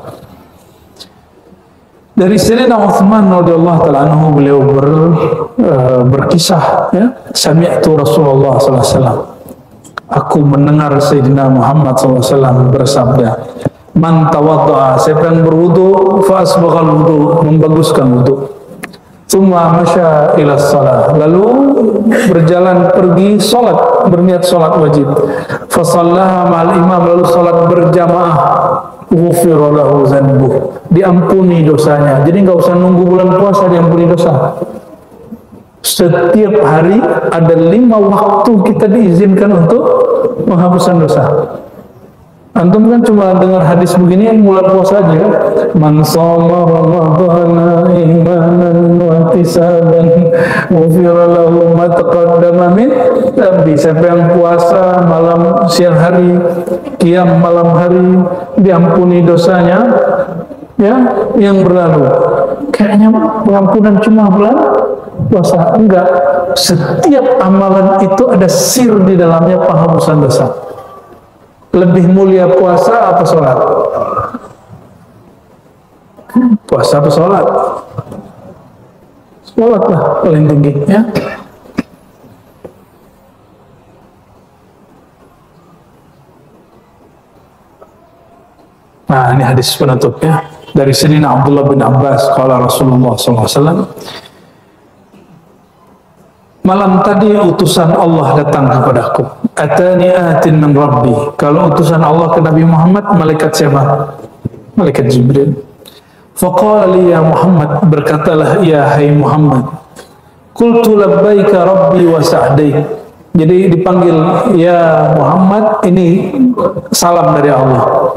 Dari Sayyidina Utsman radhiyallahu taala anhu, beliau berkisah, ya, sami'tu Rasulullah sallallahu alaihi wasallam, aku mendengar Sayyidina Muhammad sallallahu alaihi wasallam bersabda, man tawadda'a, siapa yang berwudu, fa asbaghal wudu, membaguskan wudu, tsumma masya ila shalah, lalu berjalan pergi salat, berniat salat wajib, fa shallaha ma'al imam, lalu salat berjamaah, ghufira lahu dzanbuh, diampuni dosanya. Jadi nggak usah nunggu bulan puasa diampuni dosa. Setiap hari ada 5 waktu kita diizinkan untuk menghapuskan dosa. Antum kan cuma dengar hadis begini yang bulan puasa aja kan. Man shoma ramadhana imanan wa ihtisaban ghufira lahu ma taqaddama min dhanbi. Siapa yang puasa malam siang hari, qiyam malam hari, diampuni dosanya ya yang berlalu. Kayaknya pengampunan cuma bulan puasa. Enggak. Setiap amalan itu ada sir di dalamnya penghapusan dosa. Lebih mulia puasa apa sholat? Puasa apa sholat? Sholat lah paling tinggi, ya. Nah, ini hadis penutupnya dari Sayyidina Abdullah bin Abbas, qala Rasulullah SAW, malam tadi utusan Allah datang kepadaku. Atani atin min Rabbi. Kalau utusan Allah ke Nabi Muhammad, malaikat siapa? Malaikat Jibril. Faqala li ya Muhammad, berkatalah ya hai Muhammad. Qultu labbaika Rabbi wa sa'daik. Jadi dipanggil ya Muhammad, ini salam dari Allah.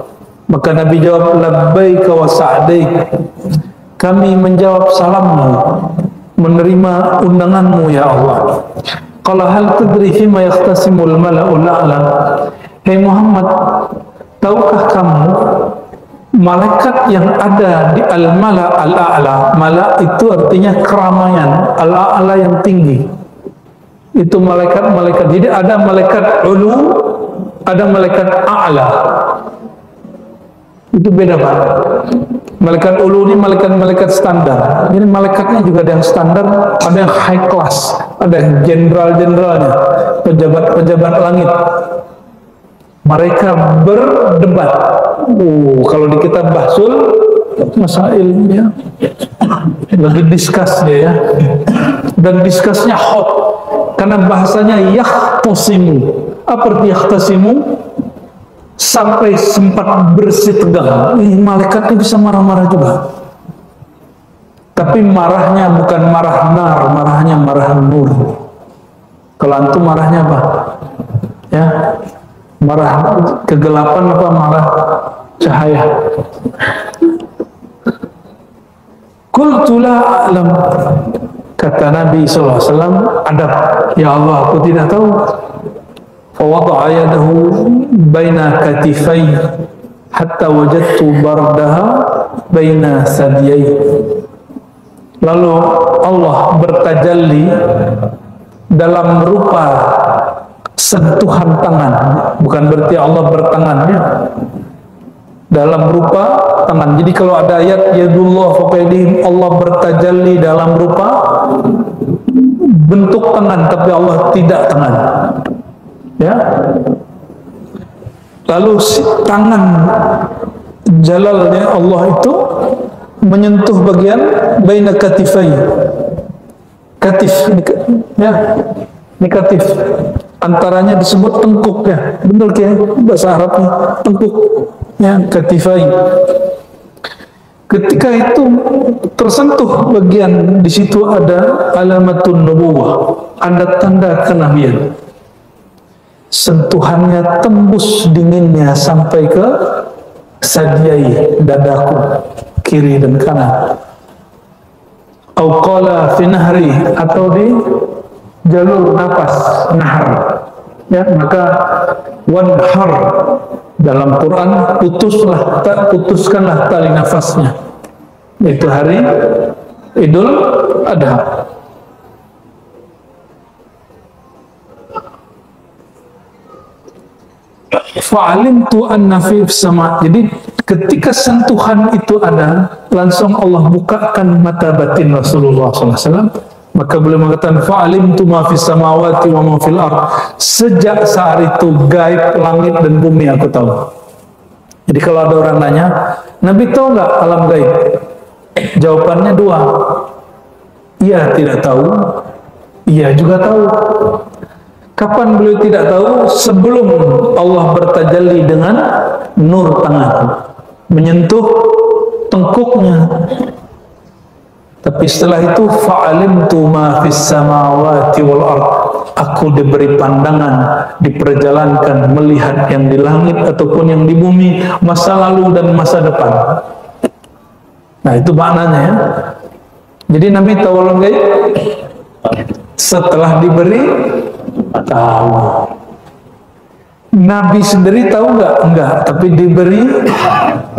Maka Nabi jawab labbaika wa sa'daik. Kami menjawab salammu, menerima undanganmu ya Allah. Qala hal tadri fima yahtasimul mala'ul a'la. Hai Muhammad, tahukah kamu malaikat yang ada di al-mala' al-a'la? Mala' itu artinya keramaian, al-a'la yang tinggi. Itu malaikat-malaikat. Jadi ada malaikat ulu, ada malaikat a'la. Itu beda Pak. Malaikat ulu ini malaikat-malaikat standar. Ini malaikatnya juga ada yang standar, ada yang high class, ada yang jenderal-jenderalnya, pejabat-pejabat langit. Mereka berdebat. Kalau di kitab Bahsul, masail ya, lagi diskus dia ya, dan diskusnya hot karena bahasanya yahtasimu. Apa arti yahtasimu? Sampai sempat bersih tegang. Malaikat ini bisa marah-marah juga. Tapi marahnya bukan marah nar, marahnya marah nur. Kalau antum marahnya apa? Ya, marah kegelapan apa marah cahaya? Qultu la a'lam. Kata Nabi SAW, adab. Ya Allah, aku tidak tahu. Fawada'a yadahu baina katifai hatta wajadtu bardaha baina sadiyai. Lalu Allah bertajalli dalam rupa sentuhan tangan. Bukan berarti Allah bertangannya, dalam rupa tangan. Jadi kalau ada ayat yadullah faqaidihim, Allah bertajalli dalam rupa bentuk tangan, tapi Allah tidak tangan. Ya, lalu tangan jalalnya Allah itu menyentuh bagian baina katifai. Katif, ya, ini katif. Antaranya disebut tengkuk ya, benar ya bahasa Arabnya tengkuk, ya katifai. Ketika itu tersentuh bagian di situ ada alamatun nubuwah, ada tanda kenabian. Sentuhannya tembus dinginnya sampai ke sadiyai, dadaku kiri dan kanan. Au qala fi nahri, atau di jalur nafas, nahar. Ya, maka wanhar dalam Quran, putuskanlah tali nafasnya. Itu hari Idul Adha. Fa'alimtu anna fi sama. Jadi Ketika sentuhan itu ada, langsung Allah bukakan mata batin Rasulullah SAW. Maka beliau mengatakan, fa'alimtu ma fis samawati wa ma fil ard. Sejak saat itu gaib langit dan bumi aku tahu. Jadi kalau ada orang nanya, Nabi tahu nggak alam gaib? Jawabannya dua. Iya tidak tahu, iya juga tahu. Kapan beliau tidak tahu? Sebelum Allah bertajalli dengan nur tangan, menyentuh tengkuknya. Tapi setelah itu fa'alimtu ma fis samawati wal ard. Aku diberi pandangan, diperjalankan melihat yang di langit ataupun yang di bumi, masa lalu dan masa depan. Nah, itu maknanya ya. Jadi Nabi tahu alam gaib setelah diberi tahu. Nabi sendiri tahu nggak? Enggak, tapi diberi.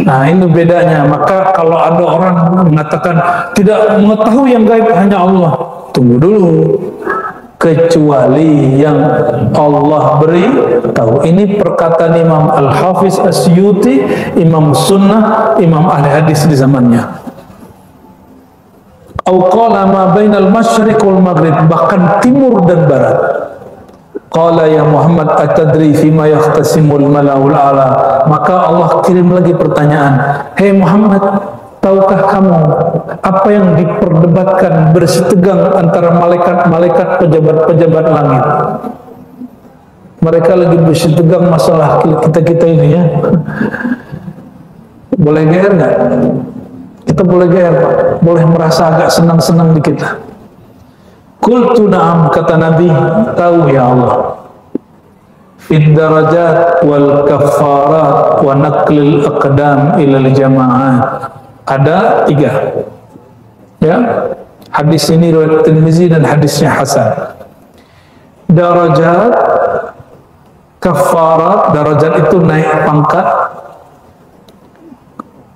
Nah, ini bedanya. Maka kalau ada orang mengatakan tidak mengetahui yang gaib hanya Allah, tunggu dulu. Kecuali yang Allah beri tahu. Ini perkataan Imam Al-Hafiz Asyuti, Imam Sunnah, Imam Ahli Hadis di zamannya. Au qala ma bainal masyriq wal maghrib, bahkan timur dan barat. Qala ya Muhammad atadri fima yahtasimul mala'ul a'la. Maka Allah kirim lagi pertanyaan, hei Muhammad, tahukah kamu apa yang diperdebatkan bersitegang antara malaikat-malaikat pejabat-pejabat langit? Mereka lagi bersitegang masalah kita-kita ini ya. Boleh GR nggak? Kita boleh GR, Pak. Boleh merasa agak senang-senang dikit. Qultu na'am, kata Nabi, tahu ya Allah. Fid darajat wal kafarat wa naqlil aqdam ilal jama'at. Ada 3. Ya. Hadis ini riwayat Tirmizi dan hadisnya hasan. Darajat, kafarat, darajat itu naik pangkat.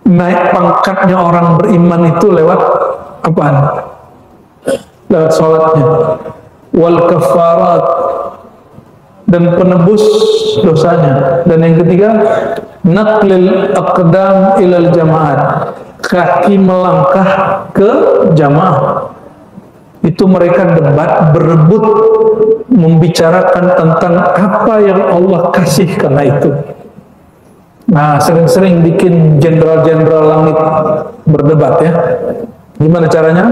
Naik pangkatnya orang beriman itu lewat apaan? Lewat sholatnya. Wal kafarat, dan penebus dosanya. Dan yang ketiga, naqlil aqdam ilal jamaat, kaki melangkah ke jamaah. Itu mereka debat, berebut membicarakan tentang apa yang Allah kasih karena itu. Nah, sering-sering bikin jenderal-jenderal langit berdebat ya. Gimana caranya?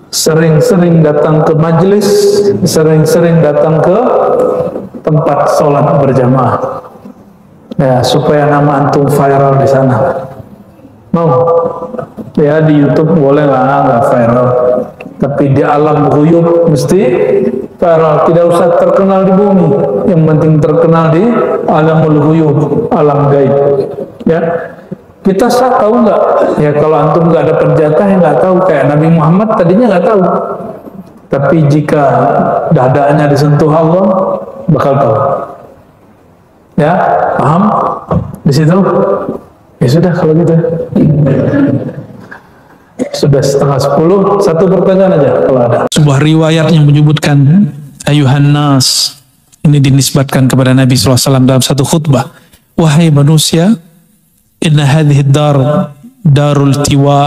Sering-sering datang ke majelis, sering-sering datang ke tempat sholat berjamaah. Ya, supaya nama antum viral di sana. Mau? Ya, di YouTube boleh lah, nggak viral. Tapi di alam ghuyub mesti viral. Tidak usah terkenal di bumi, yang penting terkenal di alamul ghuyub, alam gaib. Ya. Kita tahu nggak? Ya kalau antum nggak ada penjatah ya nggak tahu. Kayak Nabi Muhammad tadinya nggak tahu. Tapi jika dadanya disentuh Allah, bakal tahu. Ya, paham? Di situ? Ya sudah kalau gitu. Sudah 9:30. Satu pertanyaan aja kalau ada. Sebuah riwayat yang menyebutkan ayuhan nas, ini dinisbatkan kepada Nabi SAW dalam satu khutbah. Wahai manusia, inna hadhihi dar darul tiwa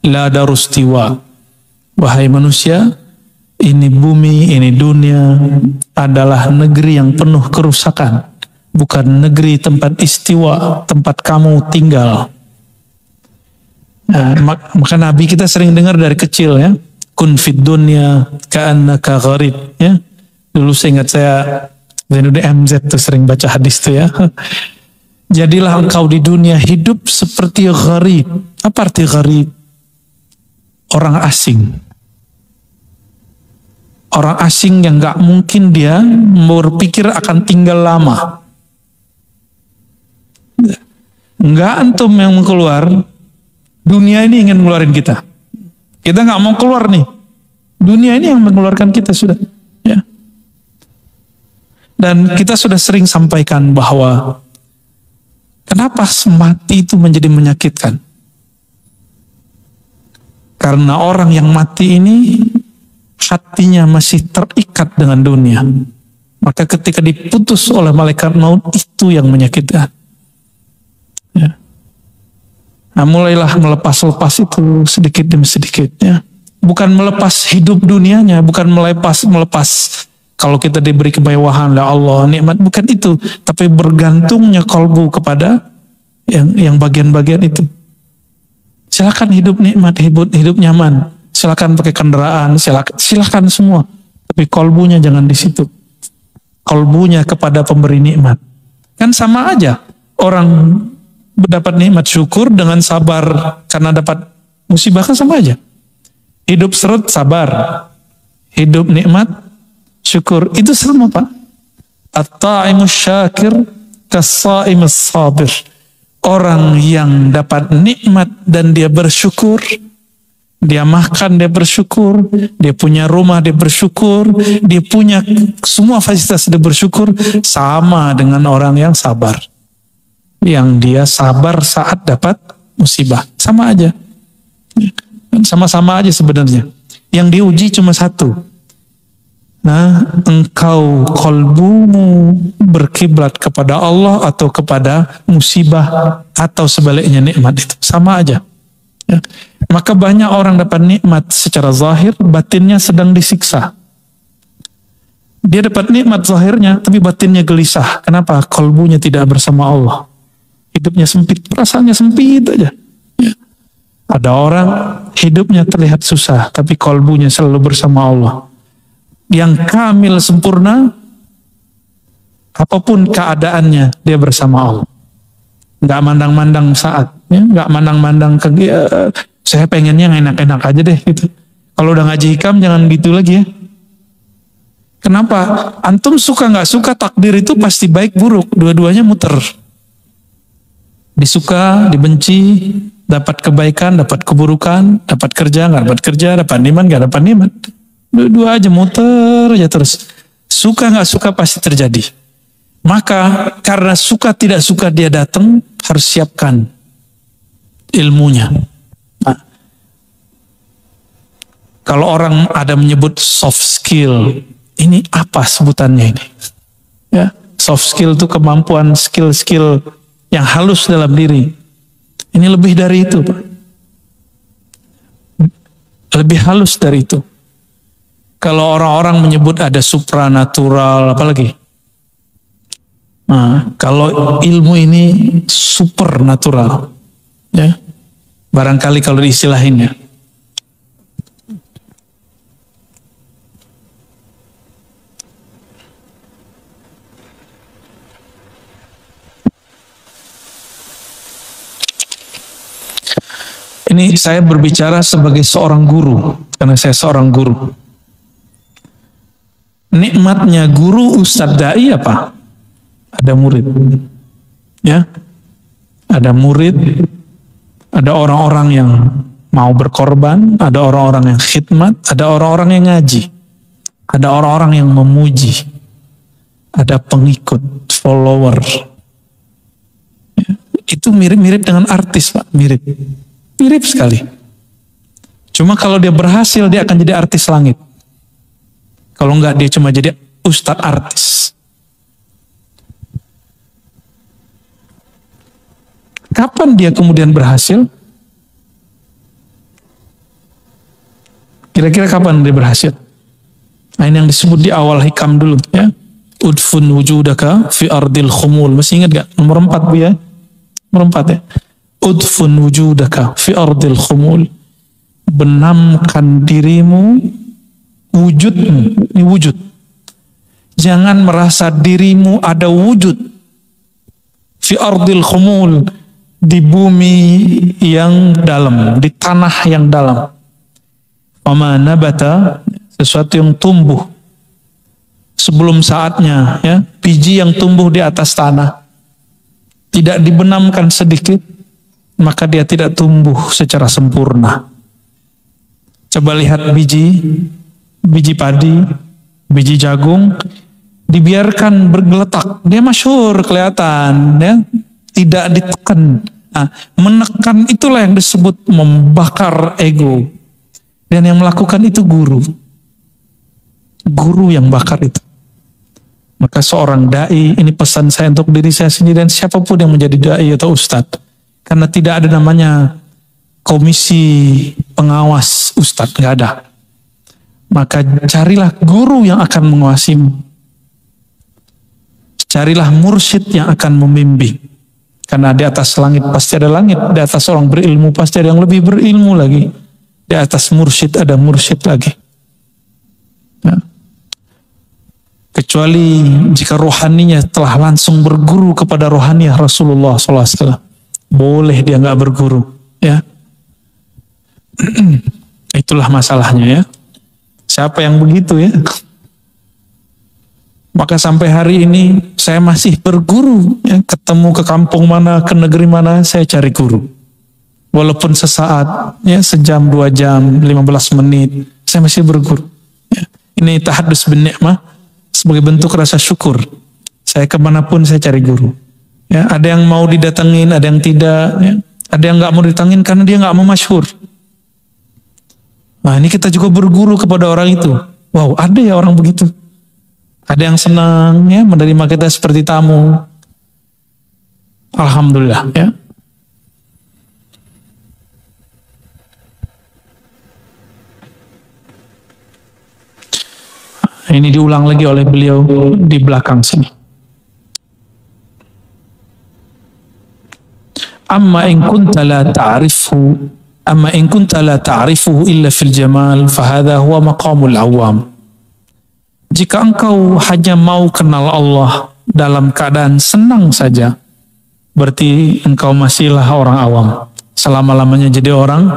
la darus tiwa. Wahai manusia, ini bumi, ini dunia adalah negeri yang penuh kerusakan, bukan negeri tempat istiwa, tempat kamu tinggal. Nah, maka Nabi kita sering dengar dari kecil ya, kun fid dunya ka'annaka gharib ya. Dulu saya ingat saya Zainuddin MZ tuh sering baca hadis tuh ya. Jadilah engkau di dunia hidup seperti gharib. Apa arti gharib? Orang asing. Orang asing yang gak mungkin dia berpikir akan tinggal lama. Enggak antum yang mau keluar. Dunia ini ingin mengeluarkan kita. Kita gak mau keluar nih. Dunia ini yang mengeluarkan kita sudah. Ya. Dan kita sudah sering sampaikan bahwa kenapa mati itu menjadi menyakitkan? Karena orang yang mati ini hatinya masih terikat dengan dunia. Maka ketika diputus oleh malaikat maut, itu yang menyakitkan. Ya. Nah, mulailah melepas-lepas itu sedikit demi sedikit. Ya. Bukan melepas hidup dunianya, bukan melepas kalau kita diberi kemewahan oleh Allah, nikmat, bukan itu. Tapi bergantungnya kalbu kepada yang bagian-bagian itu. Silakan hidup nikmat, hidup nyaman. Silakan pakai kendaraan, silakan semua. Tapi kalbunya jangan di situ. Kalbunya kepada pemberi nikmat. Kan sama aja. Orang mendapat nikmat syukur dengan sabar karena dapat musibah kan sama aja. Hidup seret sabar. Hidup nikmat syukur. Itu sama Pak. At-ta'imus syakir kas-sa'imus sabir. Orang yang dapat nikmat dan dia bersyukur, dia makan dia bersyukur, dia punya rumah dia bersyukur, dia punya semua fasilitas dia bersyukur, sama dengan orang yang sabar. Yang dia sabar saat dapat musibah. Sama aja. Sama-sama aja sebenarnya. Yang diuji cuma satu. Nah, engkau kalbumu berkiblat kepada Allah atau kepada musibah atau sebaliknya nikmat itu. Sama aja. Ya. Maka banyak orang dapat nikmat secara zahir, batinnya sedang disiksa. Dia dapat nikmat zahirnya, tapi batinnya gelisah. Kenapa? Kalbunya tidak bersama Allah. Hidupnya sempit, perasaannya sempit aja. Ya. Ada orang hidupnya terlihat susah, tapi kalbunya selalu bersama Allah. Yang kamil sempurna, apapun keadaannya dia bersama Allah. Nggak mandang-mandang saat, ya, nggak mandang-mandang saya pengennya yang enak-enak aja deh gitu. Kalau udah ngaji hikam jangan gitu lagi ya. Kenapa? Antum suka nggak suka takdir itu pasti baik buruk, dua-duanya muter. Disuka, dibenci, dapat kebaikan, dapat keburukan, dapat kerja, nggak dapat kerja, dapat nikmat, nggak dapat nikmat. Dua aja muter aja terus. Suka nggak suka pasti terjadi. Maka karena suka tidak suka dia datang, harus siapkan ilmunya. Nah, kalau orang ada menyebut soft skill, ini apa sebutannya ini? Ya, soft skill itu kemampuan skill-skill yang halus dalam diri. Ini lebih dari itu, Pak. Lebih halus dari itu. Kalau orang-orang menyebut ada supranatural, apalagi? Nah, kalau ilmu ini supernatural, ya, barangkali kalau diistilahinnya. Ini saya berbicara sebagai seorang guru, karena saya seorang guru. Nikmatnya guru ustadz dai apa? Ada murid, ya, ada murid, ada orang-orang yang mau berkorban, ada orang-orang yang khidmat, ada orang-orang yang ngaji, ada orang-orang yang memuji, ada pengikut, follower. Ya, itu mirip-mirip dengan artis, Pak, mirip sekali. Cuma kalau dia berhasil dia akan jadi artis langit. Kalau enggak dia cuma jadi ustadz artis. Kapan dia kemudian berhasil? Kira-kira kapan dia berhasil? Nah, ini yang disebut di awal hikam dulu ya. Udfun wujudaka fi ardil khumul. Masih ingat gak? Nomor 4 Bu ya. Nomor 4 ya. Udfun wujudaka fi ardil khumul. Benamkan dirimu, wujudmu, ini wujud. Jangan merasa dirimu ada wujud fi ardil khumul, di bumi yang dalam, di tanah yang dalam. Wama nabata, sesuatu yang tumbuh sebelum saatnya, ya, biji yang tumbuh di atas tanah tidak dibenamkan sedikit, maka dia tidak tumbuh secara sempurna. Coba lihat biji padi, biji jagung, dibiarkan bergeletak, dia masyhur kelihatan, ya, tidak ditekan. Nah, menekan itulah yang disebut membakar ego. Dan yang melakukan itu guru. Guru yang bakar itu. Maka seorang dai, ini pesan saya untuk diri saya sendiri dan siapapun yang menjadi dai atau ustadz. Karena tidak ada namanya komisi pengawas ustadz, nggak ada. Maka carilah guru yang akan menguasimu. Carilah mursyid yang akan membimbing. Karena di atas langit pasti ada langit, di atas orang berilmu pasti ada yang lebih berilmu lagi. Di atas mursyid ada mursyid lagi. Ya. Kecuali jika rohaninya telah langsung berguru kepada rohaniah Rasulullah SAW. Boleh dia nggak berguru. Ya. Itulah masalahnya ya. Siapa yang begitu ya? Maka sampai hari ini saya masih berguru. Ya. Ketemu ke kampung mana, ke negeri mana, saya cari guru. Walaupun sesaat, ya, sejam, 2 jam, 15 menit, saya masih berguru. Ya. Ini tahadus bin ni'mah sebagai bentuk rasa syukur. Saya kemanapun saya cari guru. Ya, ada yang mau didatengin, ada yang tidak. Ya. Ada yang nggak mau didatengin karena dia nggak mau masyhur. Nah ini kita juga berguru kepada orang itu. Wow, ada ya orang begitu. Ada yang senang ya menerima kita seperti tamu. Alhamdulillah ya. Ini diulang lagi oleh beliau di belakang sini. Amma in kunta la ta'rifu Amma in kunta la ta'rifuhu illa fil jamal fahadha huwa maqamul awam. Jika engkau hanya mau kenal Allah dalam keadaan senang saja, berarti engkau masihlah orang awam. Selama-lamanya jadi orang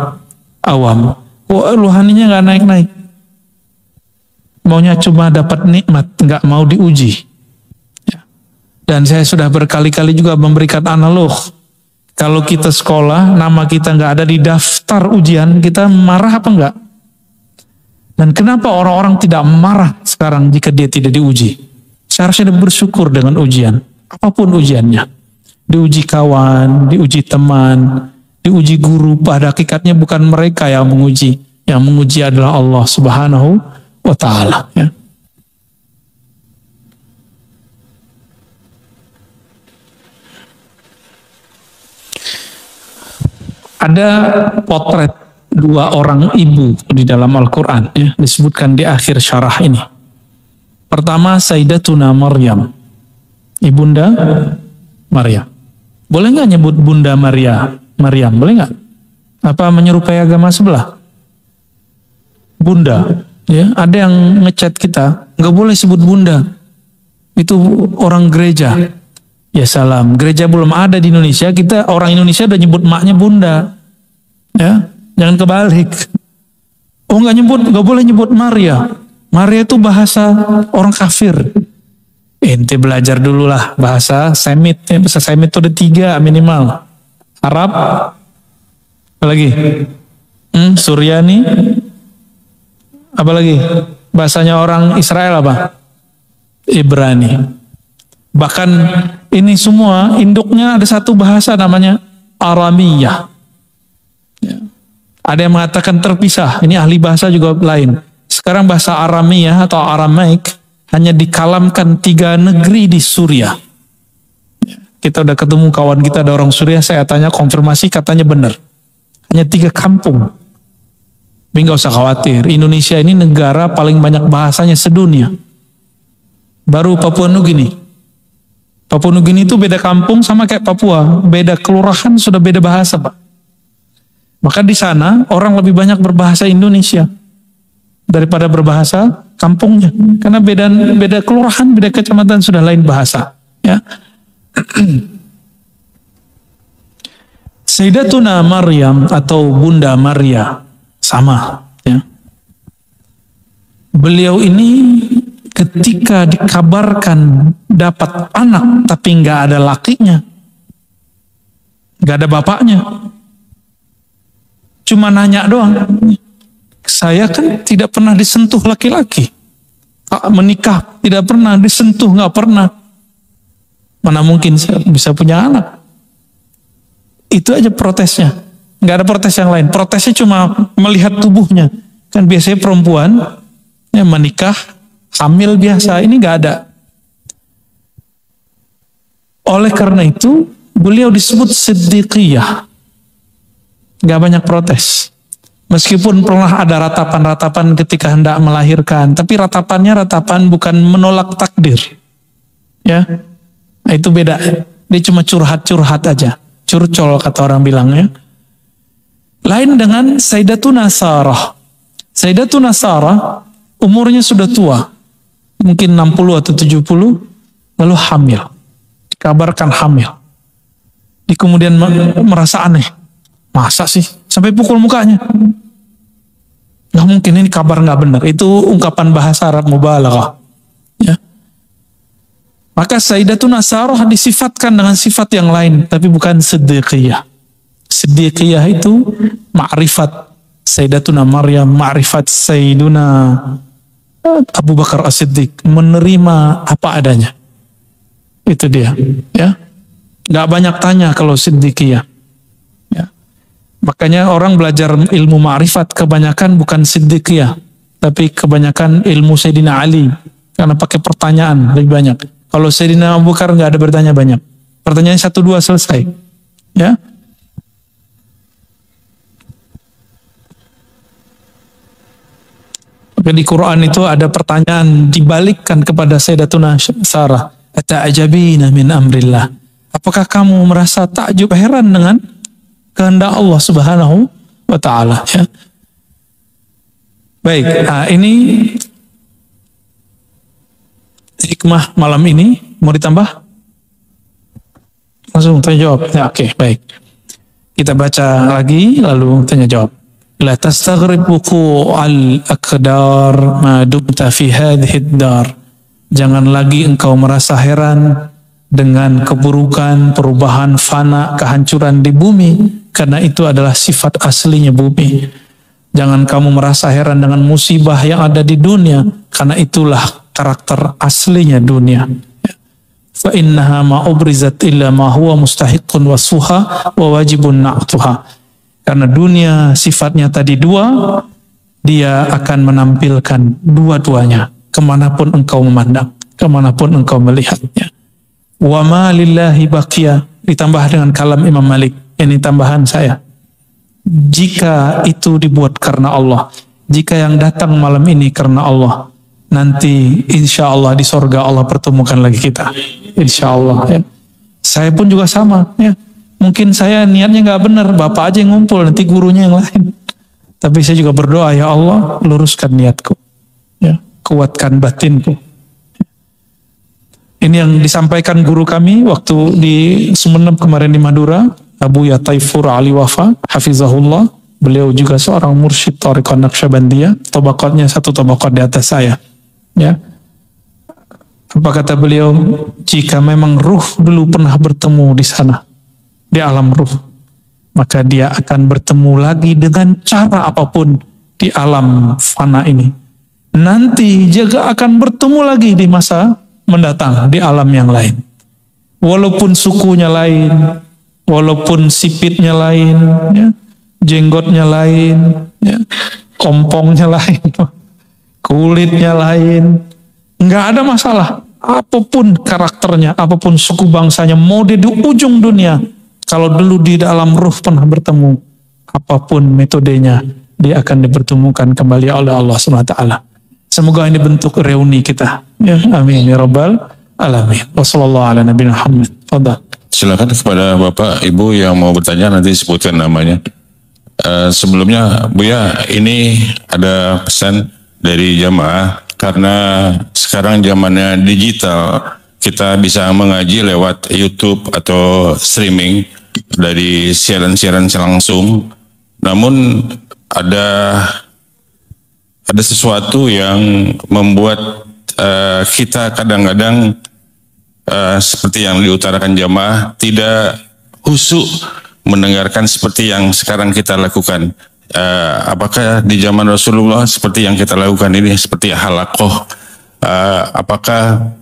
awam. Rohaninya nggak naik-naik. Maunya cuma dapat nikmat, nggak mau diuji. Ya. Dan saya sudah berkali-kali juga memberikan analog. Kalau kita sekolah, nama kita nggak ada di daftar ujian, kita marah apa enggak? Dan kenapa orang-orang tidak marah sekarang jika dia tidak diuji? Seharusnya dia bersyukur dengan ujian, apapun ujiannya. Diuji kawan, diuji teman, diuji guru. Pada hakikatnya bukan mereka yang menguji adalah Allah Subhanahu wa Ta'ala. Ya. Ada potret 2 orang ibu di dalam Al-Quran ya, disebutkan di akhir syarah ini. Pertama Sayyidatuna Maryam, Ibunda Maryam. Boleh nggak nyebut Bunda Maryam? Boleh nggak? Apa menyerupai agama sebelah? Bunda. Ya, ada yang ngechat kita, nggak boleh sebut Bunda. Itu orang gereja. Ya salam, gereja belum ada di Indonesia, kita orang Indonesia udah nyebut maknya Bunda. Ya, jangan kebalik. Oh nggak boleh nyebut Maria. Maria itu bahasa orang kafir. Ente belajar dulu lah bahasa Semit. Ya, bahasa Semit itu ada 3 minimal. Arab, apa lagi? Suryani, apa lagi? Bahasanya orang Israel apa? Ibrani. Bahkan ini semua induknya ada satu bahasa namanya Aramiyah. Ya. Ada yang mengatakan terpisah. Ini ahli bahasa juga lain. Sekarang bahasa Aramiyah atau Aramaik hanya dikalamkan 3 negeri di Suriah. Ya. Kita udah ketemu kawan kita ada orang Suriah. Saya tanya konfirmasi katanya benar. Hanya 3 kampung. Tapi nggak usah khawatir. Indonesia ini negara paling banyak bahasanya sedunia. Baru Papua Nugini. Papua Nugini itu beda kampung sama kayak Papua, beda kelurahan sudah beda bahasa, Pak. Maka di sana orang lebih banyak berbahasa Indonesia daripada berbahasa kampungnya, karena beda kelurahan, beda kecamatan sudah lain bahasa. Ya. Sayyidatuna Maryam atau Bunda Maria sama. Ya. Beliau ini ketika dikabarkan dapat anak tapi nggak ada lakinya, nggak ada bapaknya, cuma nanya doang. Saya kan tidak pernah disentuh laki-laki, menikah tidak pernah disentuh, nggak pernah. Mana mungkin saya bisa punya anak? Itu aja protesnya, nggak ada protes yang lain. Protesnya cuma melihat tubuhnya. Kan biasanya perempuan yang menikah hamil biasa, ini nggak ada. Oleh karena itu beliau disebut Siddiqiyah. Gak banyak protes. Meskipun pernah ada ratapan-ratapan ketika hendak melahirkan, tapi ratapannya ratapan bukan menolak takdir. Ya, nah, itu beda. Dia cuma curhat-curhat aja. Curcol kata orang bilangnya. Lain dengan Sayyidatuna Sarah. Sayyidatuna Sarah umurnya sudah tua. Mungkin 60 atau 70. Lalu hamil. Dikabarkan hamil. Dia kemudian merasa aneh. Masa sih? Sampai pukul mukanya. Nggak mungkin, ini kabar nggak benar. Itu ungkapan bahasa Arab mubalaghah. Ya. Maka Sayyidatuna Sarah disifatkan dengan sifat yang lain, tapi bukan Siddiqiyah. Siddiqiyah itu ma'rifat Sayyidatuna Maryam, ma'rifat Sayyiduna Abu Bakar As-Siddiq, menerima apa adanya. Itu dia. Ya. Nggak banyak tanya kalau Siddiqiyah. Ya. Makanya orang belajar ilmu ma'rifat kebanyakan bukan Siddiqiyah, tapi kebanyakan ilmu Sayyidina Ali, karena pakai pertanyaan lebih banyak. Kalau Sayyidina Abu Bakar nggak ada bertanya banyak. Pertanyaan 1-2 selesai. Ya. Maka di Quran itu ada pertanyaan dibalikkan kepada Sayyidatuna Sarah. Ata'ajabina min amrillah. Apakah kamu merasa takjub heran dengan kehendak Allah Subhanahu wa taala, ya. Baik, ini hikmah malam ini. Mau ditambah? Langsung tanya jawab. Ya, oke, baik. Kita baca lagi lalu tanya jawab. La tastaghrib wuqu'al aqdar ma dumta fi hadhihi ad-dar. Jangan lagi engkau merasa heran dengan keburukan, perubahan, fana, kehancuran di bumi, karena itu adalah sifat aslinya bumi. Jangan kamu merasa heran dengan musibah yang ada di dunia, karena itulah karakter aslinya dunia. Fa innaha ma ubrizat illa ma huwa mustahiqqun wasfuha wa wajibun na'tuha. Karena dunia sifatnya tadi dua, dia akan menampilkan dua-duanya kemanapun engkau memandang, kemanapun engkau melihatnya. Wa ma lillahi baqiya, ditambah dengan kalam Imam Malik. Ini tambahan saya. Jika itu dibuat karena Allah, jika yang datang malam ini karena Allah, nanti insya Allah di sorga Allah pertemukan lagi kita. Insya Allah. Ya. Saya pun juga sama. Ya. Mungkin saya niatnya nggak benar, bapak aja yang ngumpul, nanti gurunya yang lain. Tapi saya juga berdoa, ya Allah, luruskan niatku, ya, kuatkan batinku. Ini yang disampaikan guru kami waktu di Sumeneb kemarin di Madura, Abu Yataifur Ali Wafa, Hafizahullah. Beliau juga seorang mursyid Thariqah Naqsyabandiyah, tabaqatnya satu tabaqat di atas saya. Ya. Apa kata beliau? Jika memang ruh dulu pernah bertemu di sana, di alam ruh, maka dia akan bertemu lagi dengan cara apapun di alam fana ini. Nanti juga akan bertemu lagi di masa mendatang di alam yang lain. Walaupun sukunya lain, walaupun sipitnya lain, ya, jenggotnya lain, ya, kompongnya lain, kulitnya lain, nggak ada masalah. Apapun karakternya, apapun suku bangsanya, mau di ujung dunia, kalau dulu di dalam ruh pernah bertemu, apapun metodenya, dia akan dipertemukan kembali oleh Allah SWT. Semoga ini bentuk reuni kita. Ya, amin ya rabbal alamin. Wassallallahu ala nabiyina Muhammad. Fadhal. Silakan kepada Bapak, Ibu yang mau bertanya, nanti sebutkan namanya. Sebelumnya, Buya, ini ada pesan dari jamaah, karena sekarang zamannya digital, kita bisa mengaji lewat YouTube atau streaming dari siaran-siaran langsung. Namun ada sesuatu yang membuat kita kadang-kadang seperti yang diutarakan jamaah tidak khusyuk mendengarkan seperti yang sekarang kita lakukan. Apakah di zaman Rasulullah seperti yang kita lakukan ini seperti halaqah? Apakah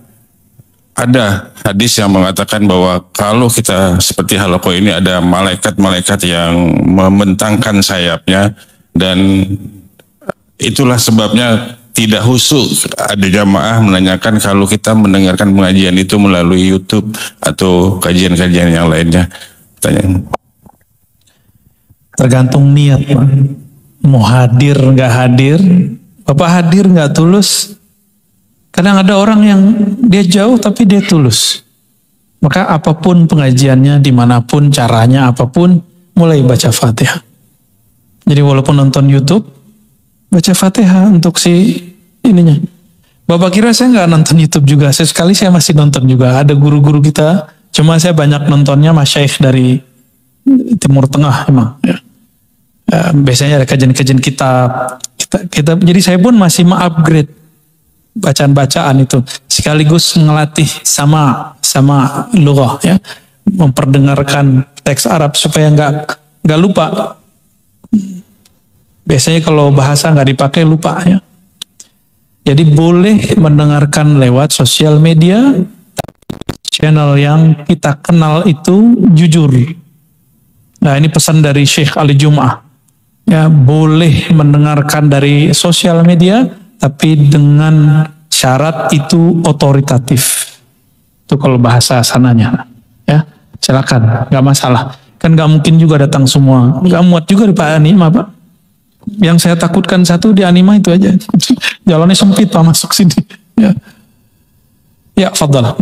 ada hadis yang mengatakan bahwa kalau kita seperti halaqah ini ada malaikat-malaikat yang membentangkan sayapnya, dan itulah sebabnya tidak khusyuk. Ada jamaah menanyakan kalau kita mendengarkan pengajian itu melalui YouTube atau kajian-kajian yang lainnya. Tanya. Tergantung niat, Pak. Mau hadir nggak hadir, Bapak hadir nggak tulus. Kadang ada orang yang dia jauh tapi dia tulus. Maka apapun pengajiannya, dimanapun caranya, apapun, mulai baca Fatihah. Jadi walaupun nonton YouTube, baca Fatihah untuk si ininya. Bapak kira saya nggak nonton YouTube juga? Sesekali saya masih nonton juga. Ada guru-guru kita, cuma saya banyak nontonnya masyaikh dari Timur Tengah emang. Ya. Biasanya ada kajian-kajian kitab. Jadi saya pun masih upgrade bacaan-bacaan itu, sekaligus ngelatih sama lughah, ya, memperdengarkan teks Arab supaya nggak lupa. Biasanya kalau bahasa nggak dipakai lupa, ya. Jadi boleh mendengarkan lewat sosial media, channel yang kita kenal itu jujur. Nah, ini pesan dari Syekh Ali Jum'ah. Ya, boleh mendengarkan dari sosial media, tapi dengan syarat itu otoritatif. Itu kalau bahasa sananya, ya silakan, nggak masalah. Kan nggak mungkin juga datang semua, nggak muat juga di Pak Anima, Pak. Yang saya takutkan satu di Anima itu aja, jalannya sempit Pak masuk sini. Ya, fadhal.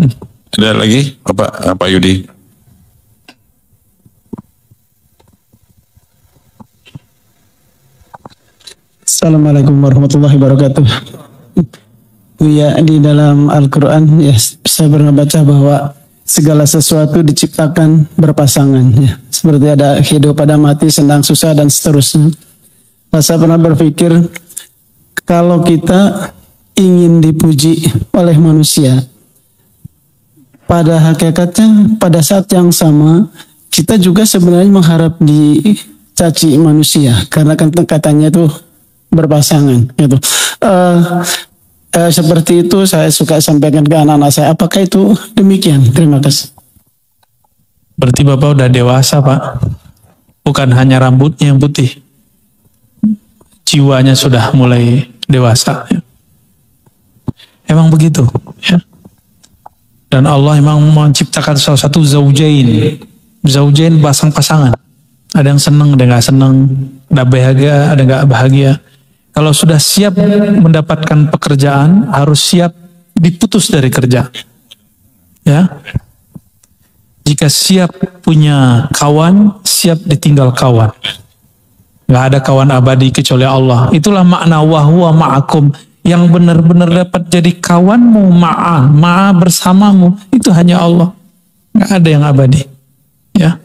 Ada lagi, Pak Yudi? Assalamualaikum warahmatullahi wabarakatuh. Ya, di dalam Al-Quran, ya, saya pernah baca bahwa segala sesuatu diciptakan berpasangan, ya. Seperti ada hidup, ada mati, senang, susah, dan seterusnya. Saya pernah berpikir, kalau kita ingin dipuji oleh manusia, pada hakikatnya pada saat yang sama kita juga sebenarnya mengharap dicaci manusia, karena kan katanya itu berpasangan, gitu. Seperti itu saya suka sampaikan ke anak-anak saya. Apakah itu demikian? Terima kasih. Berarti Bapak udah dewasa, Pak. Bukan hanya rambutnya yang putih, jiwanya sudah mulai dewasa. Emang begitu, ya. Dan Allah emang menciptakan salah satu zaujain. Zaujain pasang-pasangan. Ada yang senang, ada yang nggak senang, ada bahagia, ada nggak bahagia. Kalau sudah siap mendapatkan pekerjaan, harus siap diputus dari kerja. Ya. Jika siap punya kawan, siap ditinggal kawan. Nggak ada kawan abadi kecuali Allah. Itulah makna wahwa ma'akum. Yang benar-benar dapat jadi kawanmu, ma'a bersamamu, itu hanya Allah. Nggak ada yang abadi. Ya.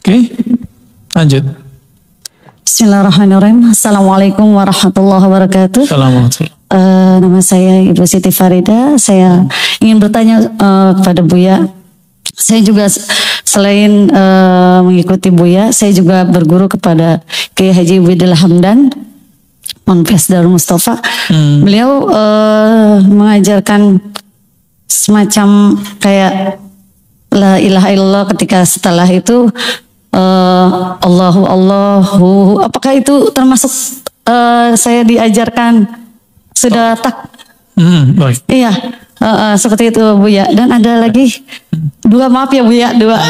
Oke, lanjut. Bismillahirrahmanirrahim. Assalamualaikum warahmatullahi wabarakatuh. Assalamualaikum. Nama saya Ibu Siti Farida. Saya ingin bertanya kepada Buya. Saya juga selain mengikuti Buya, saya juga berguru kepada Kiai Haji Widil Hamdan, Ponpes Darul Mustafa. Beliau mengajarkan semacam kayak la ilaha illallah, ketika setelah itu Allahu, apakah itu termasuk saya diajarkan sudah tak? Baik. Iya, seperti itu Buya. Dan ada lagi dua, maaf ya Buya, dua.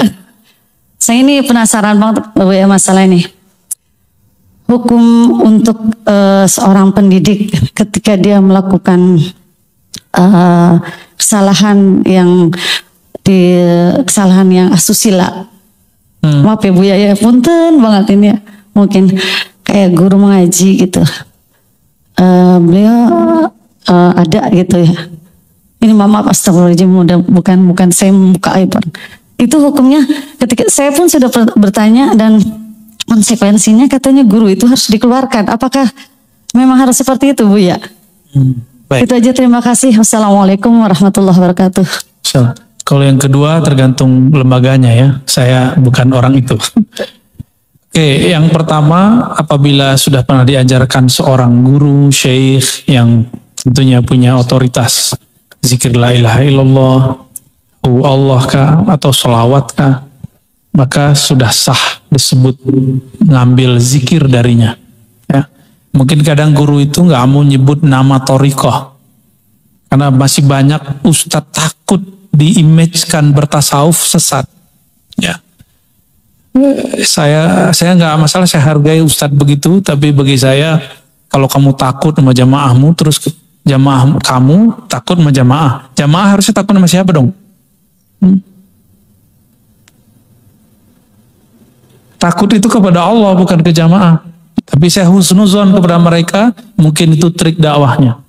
Saya ini penasaran banget Buya masalah ini. Hukum untuk seorang pendidik ketika dia melakukan kesalahan yang asusila. Maaf ya Buya, ya punten banget ini ya. Mungkin kayak guru mengaji gitu. Beliau ada gitu ya. Ini maaf astagfirullahaladzim, bukan saya membuka aib. Itu hukumnya ketika saya pun sudah bertanya, dan konsekuensinya katanya guru itu harus dikeluarkan. Apakah memang harus seperti itu Buya? Baik. Itu aja, terima kasih. Wassalamualaikum warahmatullahi wabarakatuh. Kalau yang kedua tergantung lembaganya ya. Saya bukan orang itu. Oke, yang pertama, apabila sudah pernah diajarkan seorang guru, syekh yang tentunya punya otoritas, zikir la ilaha illallah, Allah kah, atau sholawat kah, maka sudah sah disebut ngambil zikir darinya. Ya. Mungkin kadang guru itu nggak mau nyebut nama thariqah. Karena masih banyak ustadz takut diimagekan bertasawuf sesat. Ya. Saya nggak masalah, saya hargai ustadz begitu, tapi bagi saya kalau kamu takut sama jamaahmu, terus jamaah kamu takut sama jamaah harusnya takut sama siapa dong? Takut itu kepada Allah, bukan ke jamaah. Tapi saya husnuzon kepada mereka, mungkin itu trik dakwahnya.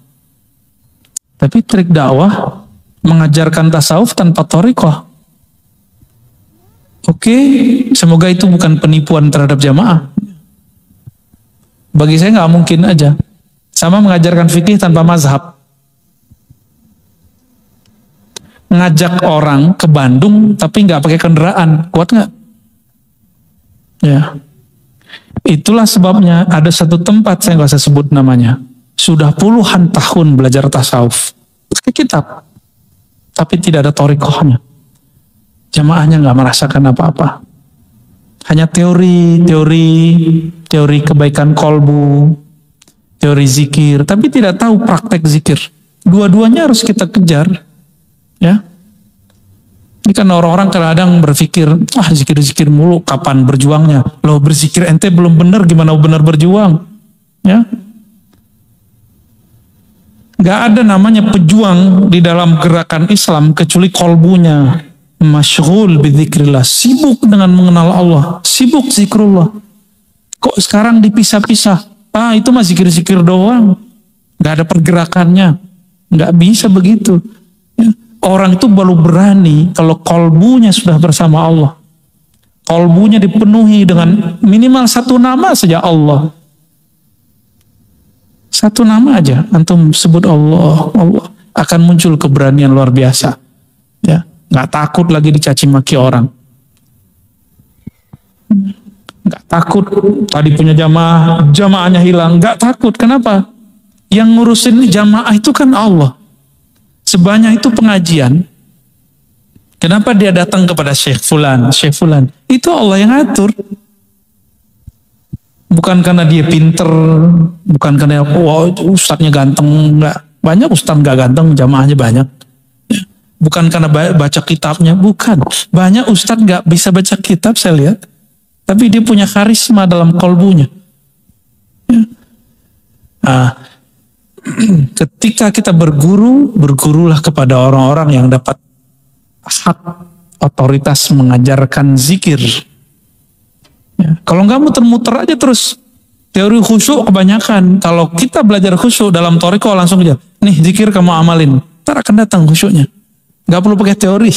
Tapi trik dakwah mengajarkan tasawuf tanpa thariqah. Oke, semoga itu bukan penipuan terhadap jamaah. Bagi saya nggak mungkin aja. Sama mengajarkan fikih tanpa mazhab. Ngajak orang ke Bandung tapi nggak pakai kendaraan, kuat nggak? Ya. Itulah sebabnya ada satu tempat, saya nggak usah sebut namanya, sudah puluhan tahun belajar tasawuf, pakai kitab, tapi tidak ada thariqahnya. Jamaahnya nggak merasakan apa-apa, hanya teori kebaikan kolbu, teori zikir, tapi tidak tahu praktek zikir. Dua-duanya harus kita kejar, ya. Ini kan orang-orang kadang berpikir, zikir-zikir mulu, kapan berjuangnya? Loh, berzikir ente belum benar, gimana benar berjuang? Ya, nggak ada namanya pejuang di dalam gerakan Islam kecuali kolbunya masyghul bidzikrillah, sibuk dengan mengenal Allah, sibuk zikrullah. Kok sekarang dipisah-pisah? Itu mah zikir-zikir doang, nggak ada pergerakannya. Nggak bisa begitu. Ya. Orang itu baru berani kalau kolbunya sudah bersama Allah. Kolbunya dipenuhi dengan minimal satu nama saja Allah. Satu nama aja, antum sebut Allah, Allah akan muncul keberanian luar biasa. Ya, nggak takut lagi dicaci maki orang. Nggak takut tadi punya jamaahnya hilang, nggak takut. Kenapa? Yang ngurusin jamaah itu kan Allah. Sebanyak itu pengajian. Kenapa dia datang kepada Syekh Fulan? Itu Allah yang atur. Bukan karena dia pinter, bukan karena ustadznya ganteng, enggak. Banyak ustadz enggak ganteng, jamaahnya banyak. Bukan karena baca kitabnya, bukan. Banyak ustadz enggak bisa baca kitab, saya lihat. Tapi dia punya karisma dalam kolbunya. Ketika kita bergurulah kepada orang-orang yang dapat hak otoritas mengajarkan zikir. Ya, kalau nggak muter-muter aja terus teori khusyuk kebanyakan. Kalau kita belajar khusyuk dalam thariqah langsung aja, nih zikir kamu amalin, ntar akan datang khusyuknya. Nggak perlu pakai teori.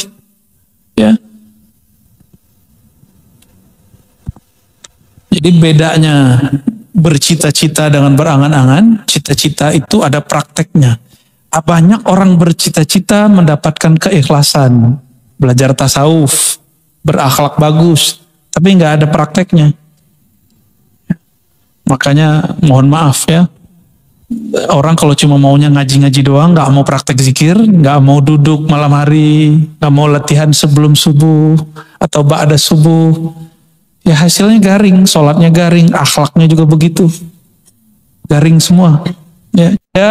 Ya. Jadi bedanya bercita-cita dengan berangan-angan, cita-cita itu ada prakteknya. Banyak orang bercita-cita mendapatkan keikhlasan, belajar tasawuf, berakhlak bagus, tapi nggak ada prakteknya. Makanya mohon maaf ya, orang kalau cuma maunya ngaji-ngaji doang, nggak mau praktek zikir, nggak mau duduk malam hari, nggak mau latihan sebelum subuh atau ba'da subuh, ya hasilnya garing, sholatnya garing, akhlaknya juga begitu, garing semua. Ya,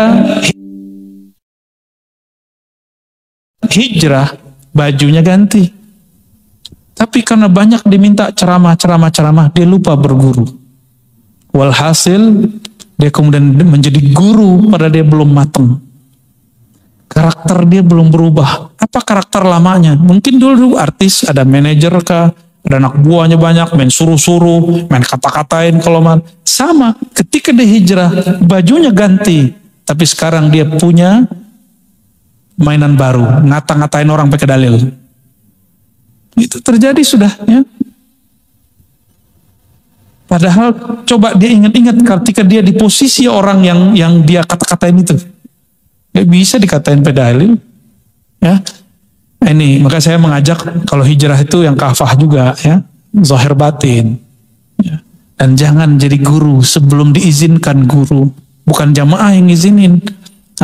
hijrah, bajunya ganti. Tapi karena banyak diminta ceramah, dia lupa berguru. Walhasil, dia kemudian menjadi guru pada dia belum matang. Karakter dia belum berubah. Apa karakter lamanya? Mungkin dulu artis, ada manajer kah, ada anak buahnya banyak, main suruh-suruh, main kata-katain kalau sama. Ketika dia hijrah, bajunya ganti. Tapi sekarang dia punya mainan baru, ngata-ngatain orang pakai dalil. Itu terjadi sudah, ya. Padahal coba dia ingat-ingat ketika dia di posisi orang yang dia kata-katain itu, gak bisa dikatain pakai dalil, ya. Ini maka saya mengajak kalau hijrah itu yang kafah juga, ya, zahir batin, ya. Dan jangan jadi guru sebelum diizinkan guru, bukan jamaah yang izinin.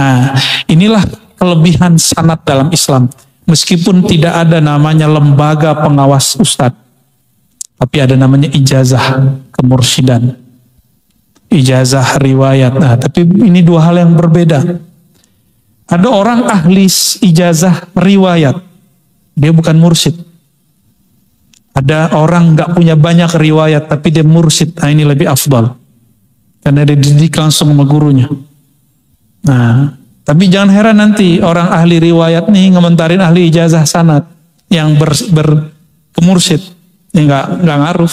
Nah, inilah kelebihan sanad dalam Islam. Meskipun tidak ada namanya lembaga pengawas ustadz, tapi ada namanya ijazah kemursyidaan. ijazah riwayat. Nah, tapi ini dua hal yang berbeda. Ada orang ahli ijazah riwayat, dia bukan mursyid. Ada orang nggak punya banyak riwayat, tapi dia mursyid. Nah, ini lebih afdal, karena dia dididik langsung sama gurunya. Nah, tapi jangan heran nanti orang ahli riwayat nih ngomentarin ahli ijazah sanad yang ke mursyid, ya nggak ngaruh.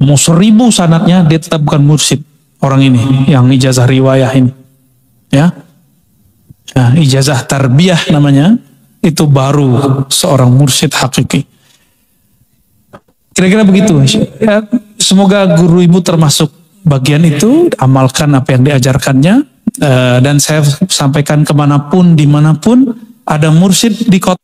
Mau 1000 sanadnya, dia tetap bukan mursyid orang ini yang ijazah riwayah ini, ya. Nah, ijazah tarbiyah namanya, itu baru seorang mursyid hakiki. Kira-kira begitu. Ya, semoga guru ibu termasuk bagian itu, amalkan apa yang diajarkannya, dan saya sampaikan kemanapun, dimanapun ada mursyid di kota.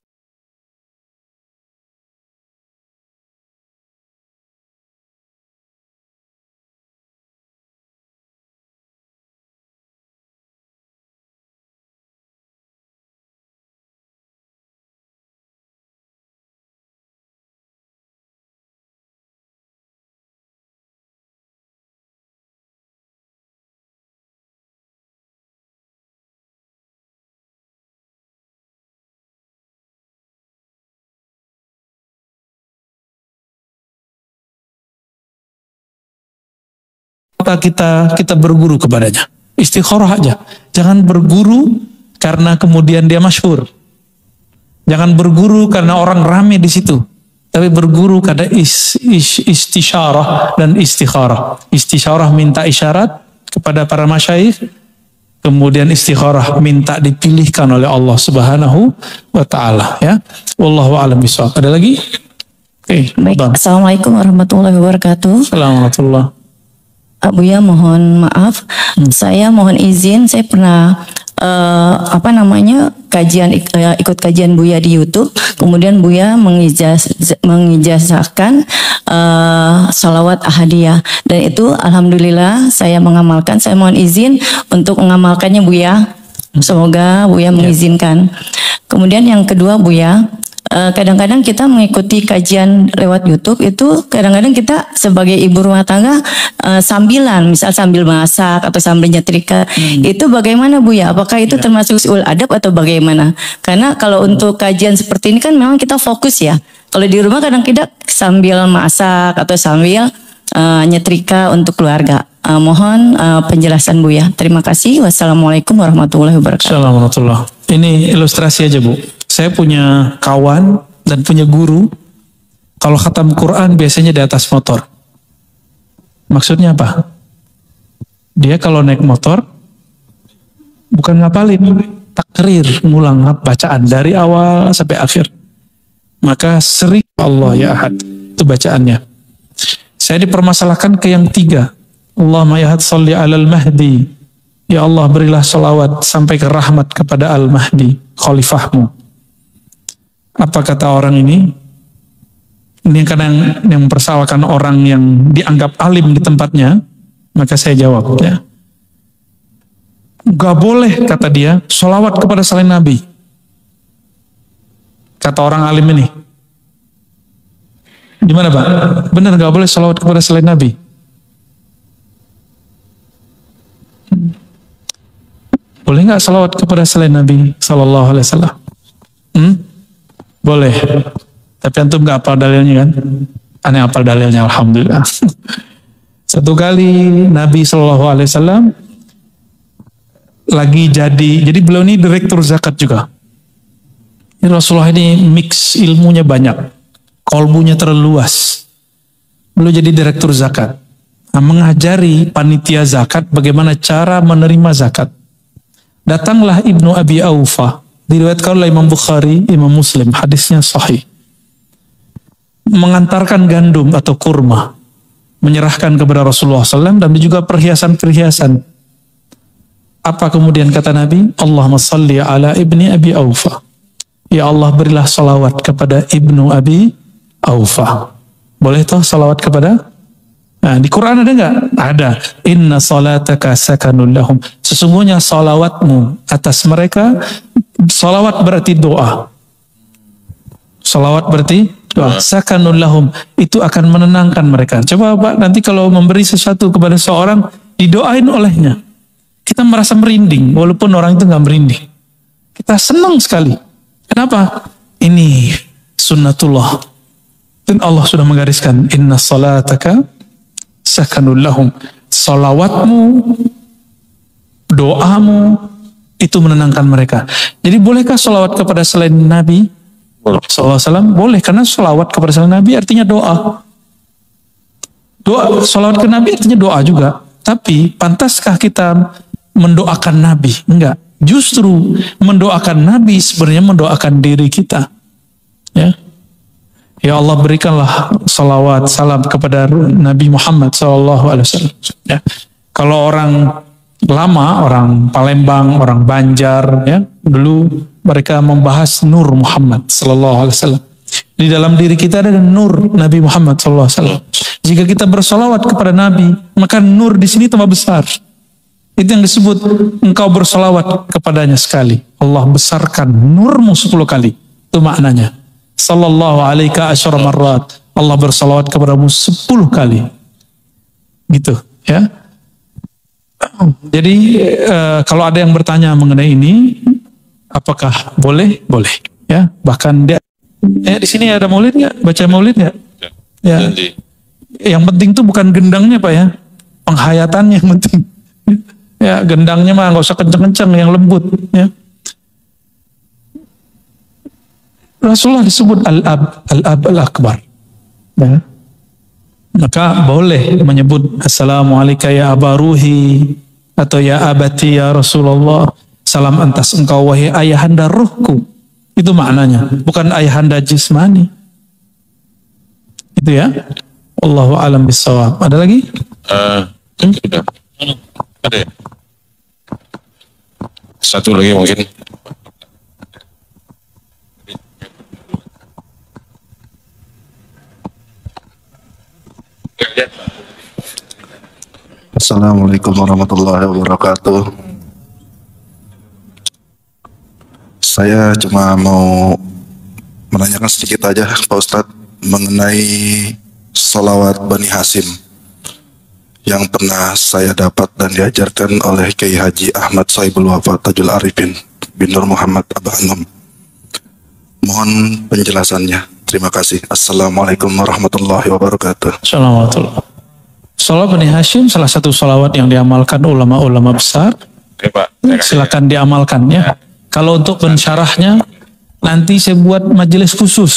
Kita berguru kepadanya, istikharah aja. Jangan berguru karena kemudian dia masyhur. Jangan berguru karena orang rame di situ, tapi berguru karena istisyarah dan istikharah. Istisyarah minta isyarat kepada para masyayikh, kemudian istikharah minta dipilihkan oleh Allah Subhanahu wa taala, ya. Wallahu a'lam bishawab. Ada lagi? Oke. Baik. Assalamualaikum warahmatullahi wabarakatuh. Assalamualaikum. Buya mohon maaf, saya mohon izin, saya pernah ikut kajian Buya di YouTube, kemudian Buya mengijazahkan salawat ahadiyah, dan itu alhamdulillah saya mengamalkan. Saya mohon izin untuk mengamalkannya Buya, semoga Buya mengizinkan. Kemudian yang kedua Buya, kadang-kadang kita mengikuti kajian lewat YouTube itu, kadang-kadang kita sebagai ibu rumah tangga sambilan, misal sambil masak atau sambil nyetrika, itu bagaimana Buya? Apakah itu termasuk ul adab atau bagaimana? Karena kalau untuk kajian seperti ini kan memang kita fokus ya. Kalau di rumah kadang-kadang sambil masak atau sambil nyetrika untuk keluarga. Mohon penjelasan Buya. Terima kasih. Wassalamualaikum warahmatullahi wabarakatuh. Assalamualaikum. Ini ilustrasi aja Bu. Saya punya kawan dan punya guru, kalau khatam Quran biasanya di atas motor. Maksudnya apa? Dia kalau naik motor bukan ngapalin, takrir, ngulang bacaan dari awal sampai akhir. Maka sering Allah ya Ahad, itu bacaannya. Saya dipermasalahkan ke yang 3. Allahumma ya Ahad salli alal mahdi. Ya Allah berilah salawat sampai ke rahmat kepada al-mahdi, khalifahmu. Apa kata orang ini? Ini kadang yang mempersalahkan orang yang dianggap alim di tempatnya. Maka saya jawab, ya, gak boleh, kata dia, sholawat kepada selain Nabi. Kata orang alim ini. Gimana Pak? Benar gak boleh sholawat kepada selain Nabi? Boleh gak sholawat kepada selain Nabi Sallallahu Alaihi Wasallam? Boleh, tapi antum gak hafal dalilnya kan? Aneh hafal dalilnya, alhamdulillah. Satu kali Nabi Shallallahu Alaihi Wasallam lagi jadi beliau ini direktur zakat juga. Ini Rasulullah ini mix ilmunya banyak, kolbunya terlalu luas. Beliau jadi direktur zakat, mengajari panitia zakat bagaimana cara menerima zakat. Datanglah Ibnu Abi Aufa, diriwayatkan oleh Imam Bukhari, Imam Muslim, hadisnya sahih. Mengantarkan gandum atau kurma, menyerahkan kepada Rasulullah SAW, dan juga perhiasan-perhiasan. Apa kemudian kata Nabi? Allahumma salli ala ibni Abi Aufa. Ya Allah berilah salawat kepada Ibnu Abi Aufa. Boleh toh salawat kepada? Nah, di Quran ada nggak? Ada. Inna salataka sakanun lahum. Sesungguhnya salawatmu atas mereka, salawat berarti doa. Salawat berarti doa. Sakanul lahum, itu akan menenangkan mereka. Coba Pak, nanti kalau memberi sesuatu kepada seorang, didoain olehnya. Kita merasa merinding, walaupun orang itu nggak merinding. Kita senang sekali. Kenapa? Ini sunnatullah. Dan Allah sudah menggariskan, inna salataka sakanul lahum. Salawatmu, doamu, itu menenangkan mereka. Jadi bolehkah salawat kepada selain Nabi SAW? Boleh, karena salawat kepada selain Nabi artinya doa. Salawat ke Nabi artinya doa juga. Tapi pantaskah kita mendoakan Nabi? Enggak. Justru mendoakan Nabi sebenarnya mendoakan diri kita. Ya. Ya Allah, berikanlah salawat, salam kepada Nabi Muhammad SAW. Ya. Kalau orang lama, orang Palembang, orang Banjar, ya, dulu mereka membahas Nur Muhammad SAW. Di dalam diri kita ada Nur Nabi Muhammad SAW. Jika kita bersalawat kepada Nabi, maka Nur di sini tambah besar. Itu yang disebut engkau bersalawat kepadanya sekali. Allah besarkan nurmu 10 kali. Itu maknanya. Sallallahu alaika asyara marrat. Allah bersalawat kepadamu 10 kali. Gitu, ya. Jadi kalau ada yang bertanya mengenai ini, apakah boleh? Boleh, ya. Bahkan dia di sini ada maulid nggak? Baca maulid nggak? Ya. Yang penting tuh bukan gendangnya Pak ya, penghayatannya yang penting. Ya, gendangnya mah nggak usah kenceng-kenceng, yang lembut. Ya. Rasulullah disebut al-ab al-akbar. Ya. Maka boleh menyebut assalamualaikum ya aba ruhi atau ya abati ya Rasulullah. Salam atas engkau wahai ayahanda ruhku. Itu maknanya, bukan ayahanda jismani. Itu ya. Allahu a'lam bishawab. Ada lagi? Sudah. Ada ya? Satu lagi mungkin. Assalamualaikum warahmatullahi wabarakatuh. Saya cuma mau menanyakan sedikit aja Pak Ustadz mengenai salawat Bani Hasim yang pernah saya dapat dan diajarkan oleh Kiai Haji Ahmad Saibul Wafa Tajul Arifin bin Nur Muhammad Abah Anum. Mohon penjelasannya. Terima kasih. Assalamualaikum warahmatullahi wabarakatuh. Assalamualaikum. Salawat Bani Hashim salah satu salawat yang diamalkan ulama-ulama besar. Oke, Pak. Silakan diamalkan ya. Kalau untuk mensyarahnya, nanti saya buat majelis khusus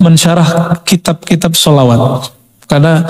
mensyarah kitab-kitab salawat. Karena